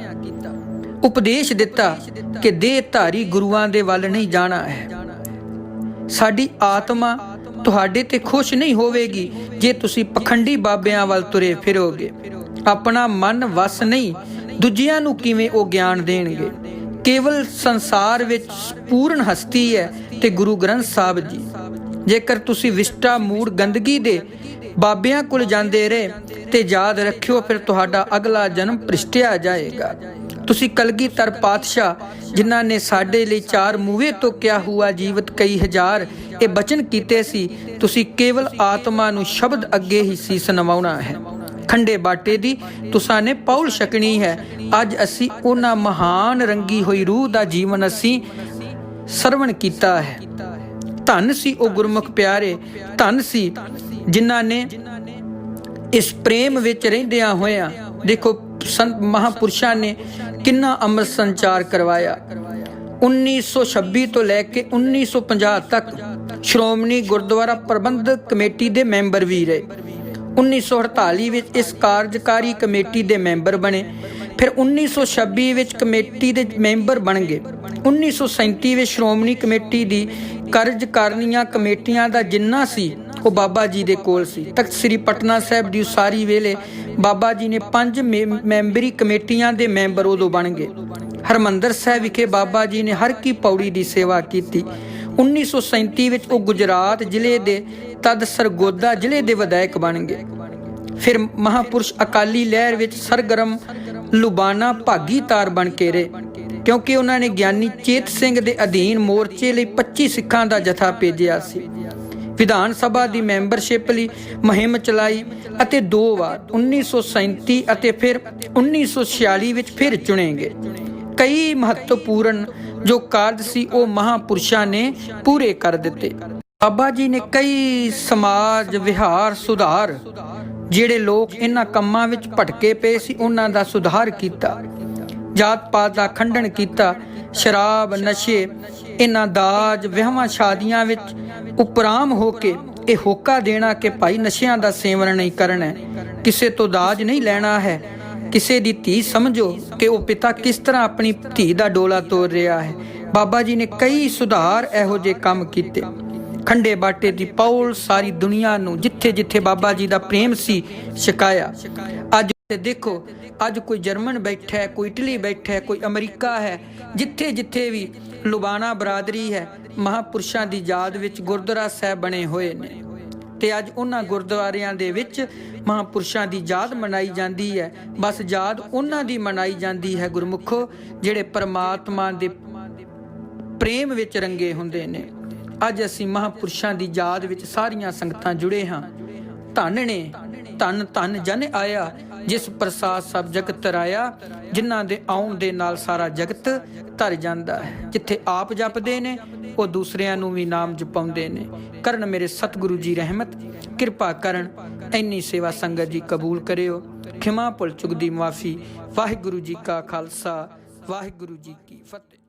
ਉਪਦੇਸ਼ ਦਿੱਤਾ ਕਿ ਦੇਹਧਾਰੀ ਗੁਰੂਆਂ ਦੇ ਵੱਲ ਨਹੀਂ ਜਾਣਾ ਹੈ। ਸਾਡੀ ਆਤਮਾ ਤੁਹਾਡੇ ਤੇ ਖੁਸ਼ ਨਹੀਂ ਹੋਵੇਗੀ ਜੇ ਤੁਸੀਂ ਪਖੰਡੀ ਬਾਬਿਆਂ ਵੱਲ ਤੁਰੇ ਫਿਰੋਗੇ। ਆਪਣਾ ਮਨ ਵਸ ਨਹੀਂ, ਦੂਜਿਆਂ ਨੂੰ ਕਿਵੇਂ ਉਹ ਗਿਆਨ ਦੇਣਗੇ? ਕੇਵਲ ਸੰਸਾਰ ਵਿੱਚ ਪੂਰਨ ਹਸਤੀ ਹੈ ਤੇ ਗੁਰੂ ਗ੍ਰੰਥ ਸਾਹਿਬ ਜੀ। ਜੇਕਰ ਤੁਸੀਂ ਵਿਸ਼ਟਾ ਮੂੜ ਗੰਦਗੀ ਦੇ ਬਾਬਿਆਂ ਕੋਲ ਜਾਂਦੇ ਰਹੇ ਤੇ ਯਾਦ ਰੱਖਿਓ, ਫਿਰ ਤੁਹਾਡਾ ਅਗਲਾ ਜਨਮ ਭ੍ਰਿਸ਼ਟਿਆ ਜਾਏਗਾ। ਤੁਸੀਂ ਕਲਗੀਧਰ ਪਾਤਸ਼ਾਹ, ਜਿਨ੍ਹਾਂ ਨੇ ਸਾਡੇ ਲਈ 4 ਮੂਹੇ ਤੋਂ ਕਿਆ ਹੁਆ ਜੀਵਤ ਕਈ ਹਜ਼ਾਰ, ਇਹ ਬਚਨ ਕੀਤੇ ਸੀ। ਤੁਸੀਂ ਕੇਵਲ ਆਤਮਾ ਨੂੰ ਸ਼ਬਦ ਅੱਗੇ ਹੀ ਸੀਸ ਨਵਾਉਣਾ ਹੈ। ਖੰਡੇ ਬਾਟੇ ਦੀ ਤੁਸਾਂ ਨੇ ਪੌਲ ਛਕਣੀ ਹੈ। ਅੱਜ ਅਸੀਂ ਉਹਨਾਂ ਮਹਾਨ ਰੰਗੀ ਹੋਈ ਰੂਹ ਦਾ ਜੀਵਨ ਅਸੀਂ ਸਰਵਣ ਕੀਤਾ ਹੈ। ਧੰਨ ਸੀ ਉਹ ਗੁਰਮੁਖ ਪਿਆਰੇ, ਧੰਨ ਸੀ ਜਿਨ੍ਹਾਂ ਨੇ ਇਸ ਪ੍ਰੇਮ ਵਿੱਚ ਰਹਿੰਦਿਆਂ ਹੋਇਆਂ, ਦੇਖੋ ਮਹਾਂਪੁਰਸ਼ਾਂ ਨੇ ਕਿੰਨਾ ਅੰਮ੍ਰਿਤ ਸੰਚਾਰ ਕਰਵਾਇਆ। 1926 ਤੋਂ ਲੈ ਕੇ 1950 ਤੱਕ ਸ਼੍ਰੋਮਣੀ ਗੁਰਦੁਆਰਾ ਪ੍ਰਬੰਧਕ ਕਮੇਟੀ ਦੇ ਮੈਂਬਰ ਵੀ ਰਹੇ। 1948 ਵਿੱਚ ਇਸ ਕਾਰਜਕਾਰੀ ਕਮੇਟੀ ਦੇ ਮੈਂਬਰ ਬਣੇ। ਫਿਰ 1926 ਵਿੱਚ ਕਮੇਟੀ ਦੇ ਮੈਂਬਰ ਬਣ ਗਏ। 1937 ਵਿੱਚ ਸ਼੍ਰੋਮਣੀ ਕਮੇਟੀ ਦੀ ਕਾਰਜਕਾਰਨੀਆਂ ਕਮੇਟੀਆਂ ਦਾ ਜਿੰਨਾ ਸੀ ਉਹ ਬਾਬਾ ਜੀ ਦੇ ਕੋਲ ਸੀ। ਤਖਤ ਸ੍ਰੀ ਪਟਨਾ ਸਾਹਿਬ ਦੀ ਉਸਾਰੀ ਵੇਲੇ ਬਾਬਾ ਜੀ ਨੇ 5 ਮੈਂਬਰੀ ਕਮੇਟੀਆਂ ਦੇ ਮੈਂਬਰ ਉਦੋਂ ਬਣ ਗਏ। ਹਰਿਮੰਦਰ ਸਾਹਿਬ ਵਿਖੇ ਬਾਬਾ ਜੀ ਨੇ ਹਰ ਕੀ ਪੌੜੀ ਦੀ ਸੇਵਾ ਕੀਤੀ। 1937 ਵਿੱਚ ਉਹ ਗੁਜਰਾਤ ਜ਼ਿਲ੍ਹੇ ਦੇ ਤਦ ਸਰਗੋਦਾ ਜ਼ਿਲ੍ਹੇ ਦੇ ਵਿਧਾਇਕ ਬਣ ਗਏ। ਫਿਰ ਮਹਾਂਪੁਰਸ਼ ਅਕਾਲੀ ਲਹਿਰ ਵਿੱਚ ਸਰਗਰਮ ਲੁਬਾਨਾ ਭਾਗੀਦਾਰ ਬਣ ਕੇ ਰਹੇ, ਕਿਉਂਕਿ ਉਹਨਾਂ ਨੇ ਗਿਆਨੀ ਚੇਤ ਸਿੰਘ ਦੇ ਅਧੀਨ ਮੋਰਚੇ ਲਈ 25 ਸਿੱਖਾਂ ਦਾ ਜਥਾ ਭੇਜਿਆ ਸੀ। ਵਿਧਾਨ ਸਭਾ ਦੀ ਮੈਂਬਰਸ਼ਿਪ ਲਈ ਮੁਹਿੰਮ ਚਲਾਈ ਅਤੇ 2 ਵਾਰ 1937 ਅਤੇ ਫਿਰ 1946 ਵਿੱਚ ਫਿਰ ਚੁਣੇ ਗਏ। ਕਈ ਮਹੱਤਵਪੂਰਨ ਜੋ ਕਾਰਜ ਸੀ ਉਹ ਮਹਾਂਪੁਰਸ਼ਾਂ ਨੇ ਪੂਰੇ ਕਰ ਦਿੱਤੇ। ਬਾਬਾ ਜੀ ਨੇ ਕਈ ਸਮਾਜ ਵਿਹਾਰ ਸੁਧਾਰ, ਜਿਹੜੇ ਲੋਕ ਇਹਨਾਂ ਕੰਮਾਂ ਵਿੱਚ ਭਟਕੇ ਪਏ ਸੀ, ਉਹਨਾਂ ਦਾ ਸੁਧਾਰ ਕੀਤਾ। ਜਾਤ ਪਾਤ ਦਾ ਖੰਡਨ ਕੀਤਾ। ਸ਼ਰਾਬ, ਨਸ਼ੇ, ਇਹਨਾਂ ਦਾਜ, ਵਿਆਹਾਂ ਸ਼ਾਦੀਆਂ ਵਿੱਚ ਉਪਰਾਮ ਹੋ ਕੇ ਇਹ ਹੋਕਾ ਦੇਣਾ ਕਿ ਭਾਈ ਨਸ਼ਿਆਂ ਦਾ ਸੇਵਨ ਨਹੀਂ ਕਰਨਾ ਹੈ, ਕਿਸੇ ਤੋਂ ਦਾਜ ਨਹੀਂ ਲੈਣਾ ਹੈ। ਕਿਸੇ ਦੀ ਧੀ ਸਮਝੋ ਕਿ ਉਹ ਪਿਤਾ ਕਿਸ ਤਰ੍ਹਾਂ ਆਪਣੀ ਧੀ ਦਾ ਡੋਲਾ ਤੋੜ ਰਿਹਾ ਹੈ। ਬਾਬਾ ਜੀ ਨੇ ਕਈ ਸੁਧਾਰ ਇਹੋ ਜਿਹੇ ਕੰਮ ਕੀਤੇ। ਖੰਡੇ ਬਾਟੇ ਦੀ ਪੌਲ ਸਾਰੀ ਦੁਨੀਆ ਨੂੰ ਜਿੱਥੇ ਜਿੱਥੇ ਬਾਬਾ ਜੀ ਦਾ ਪ੍ਰੇਮ ਸੀ ਛਕਾਇਆ। ਅੱਜ ਦੇਖੋ, ਅੱਜ ਕੋਈ ਜਰਮਨ ਬੈਠਾ ਹੈ, ਕੋਈ ਇਟਲੀ ਬੈਠਾ ਹੈ, ਕੋਈ ਅਮਰੀਕਾ ਹੈ, ਜਿੱਥੇ ਜਿੱਥੇ ਵੀ ਲੁਬਾਨਾ ਬਰਾਦਰੀ ਹੈ, ਮਹਾਂਪੁਰਸ਼ਾਂ ਦੀ ਯਾਦ ਵਿੱਚ ਗੁਰਦੁਆਰਾ ਸਾਹਿਬ ਬਣੇ ਹੋਏ ਨੇ। ਤੇ ਅੱਜ ਉਹਨਾਂ ਗੁਰਦੁਆਰਿਆਂ ਦੇ ਵਿੱਚ ਮਹਾਂਪੁਰਸ਼ਾਂ ਦੀ ਯਾਦ ਮਨਾਈ ਜਾਂਦੀ ਹੈ। ਬਸ ਯਾਦ ਉਹਨਾਂ ਦੀ ਮਨਾਈ ਜਾਂਦੀ ਹੈ ਗੁਰਮੁਖੋ, ਜਿਹੜੇ ਪਰਮਾਤਮਾ ਦੇ ਪ੍ਰੇਮ ਵਿੱਚ ਰੰਗੇ ਹੁੰਦੇ ਨੇ। ਅੱਜ ਅਸੀਂ ਮਹਾਂਪੁਰਸ਼ਾਂ ਦੀ ਯਾਦ ਵਿੱਚ ਸਾਰੀਆਂ ਸੰਗਤਾਂ ਜੁੜੇ ਹਾਂ। ਧੰਨ ਨੇ, ਧੰਨ ਧੰਨ ਜਨ ਆਇਆ, ਜਿਸ ਪ੍ਰਸਾਦ ਸਭ ਜਗਤ ਤਰਾਇਆ, ਜਿਨ੍ਹਾਂ ਦੇ ਆਉਣ ਦੇ ਨਾਲ ਸਾਰਾ ਜਗਤ ਤਰ ਜਾਂਦਾ ਹੈ। ਜਿੱਥੇ ਆਪ ਜਪਦੇ ਨੇ ਉਹ ਦੂਸਰਿਆਂ ਨੂੰ ਵੀ ਨਾਮ ਜਪਾਉਂਦੇ ਨੇ। ਕਰਨ ਮੇਰੇ ਸਤਿਗੁਰੂ ਜੀ ਰਹਿਮਤ, ਕਿਰਪਾ ਕਰਨ। ਇੰਨੀ ਸੇਵਾ ਸੰਗਤ ਜੀ ਕਬੂਲ ਕਰਿਓ। ਖਿਮਾ ਭੁੱਲ ਚੁੱਕ ਦੀ ਮਾਫੀ। ਵਾਹਿਗੁਰੂ ਜੀ ਕਾ ਖਾਲਸਾ, ਵਾਹਿਗੁਰੂ ਜੀ ਕੀ ਫਤਿਹ।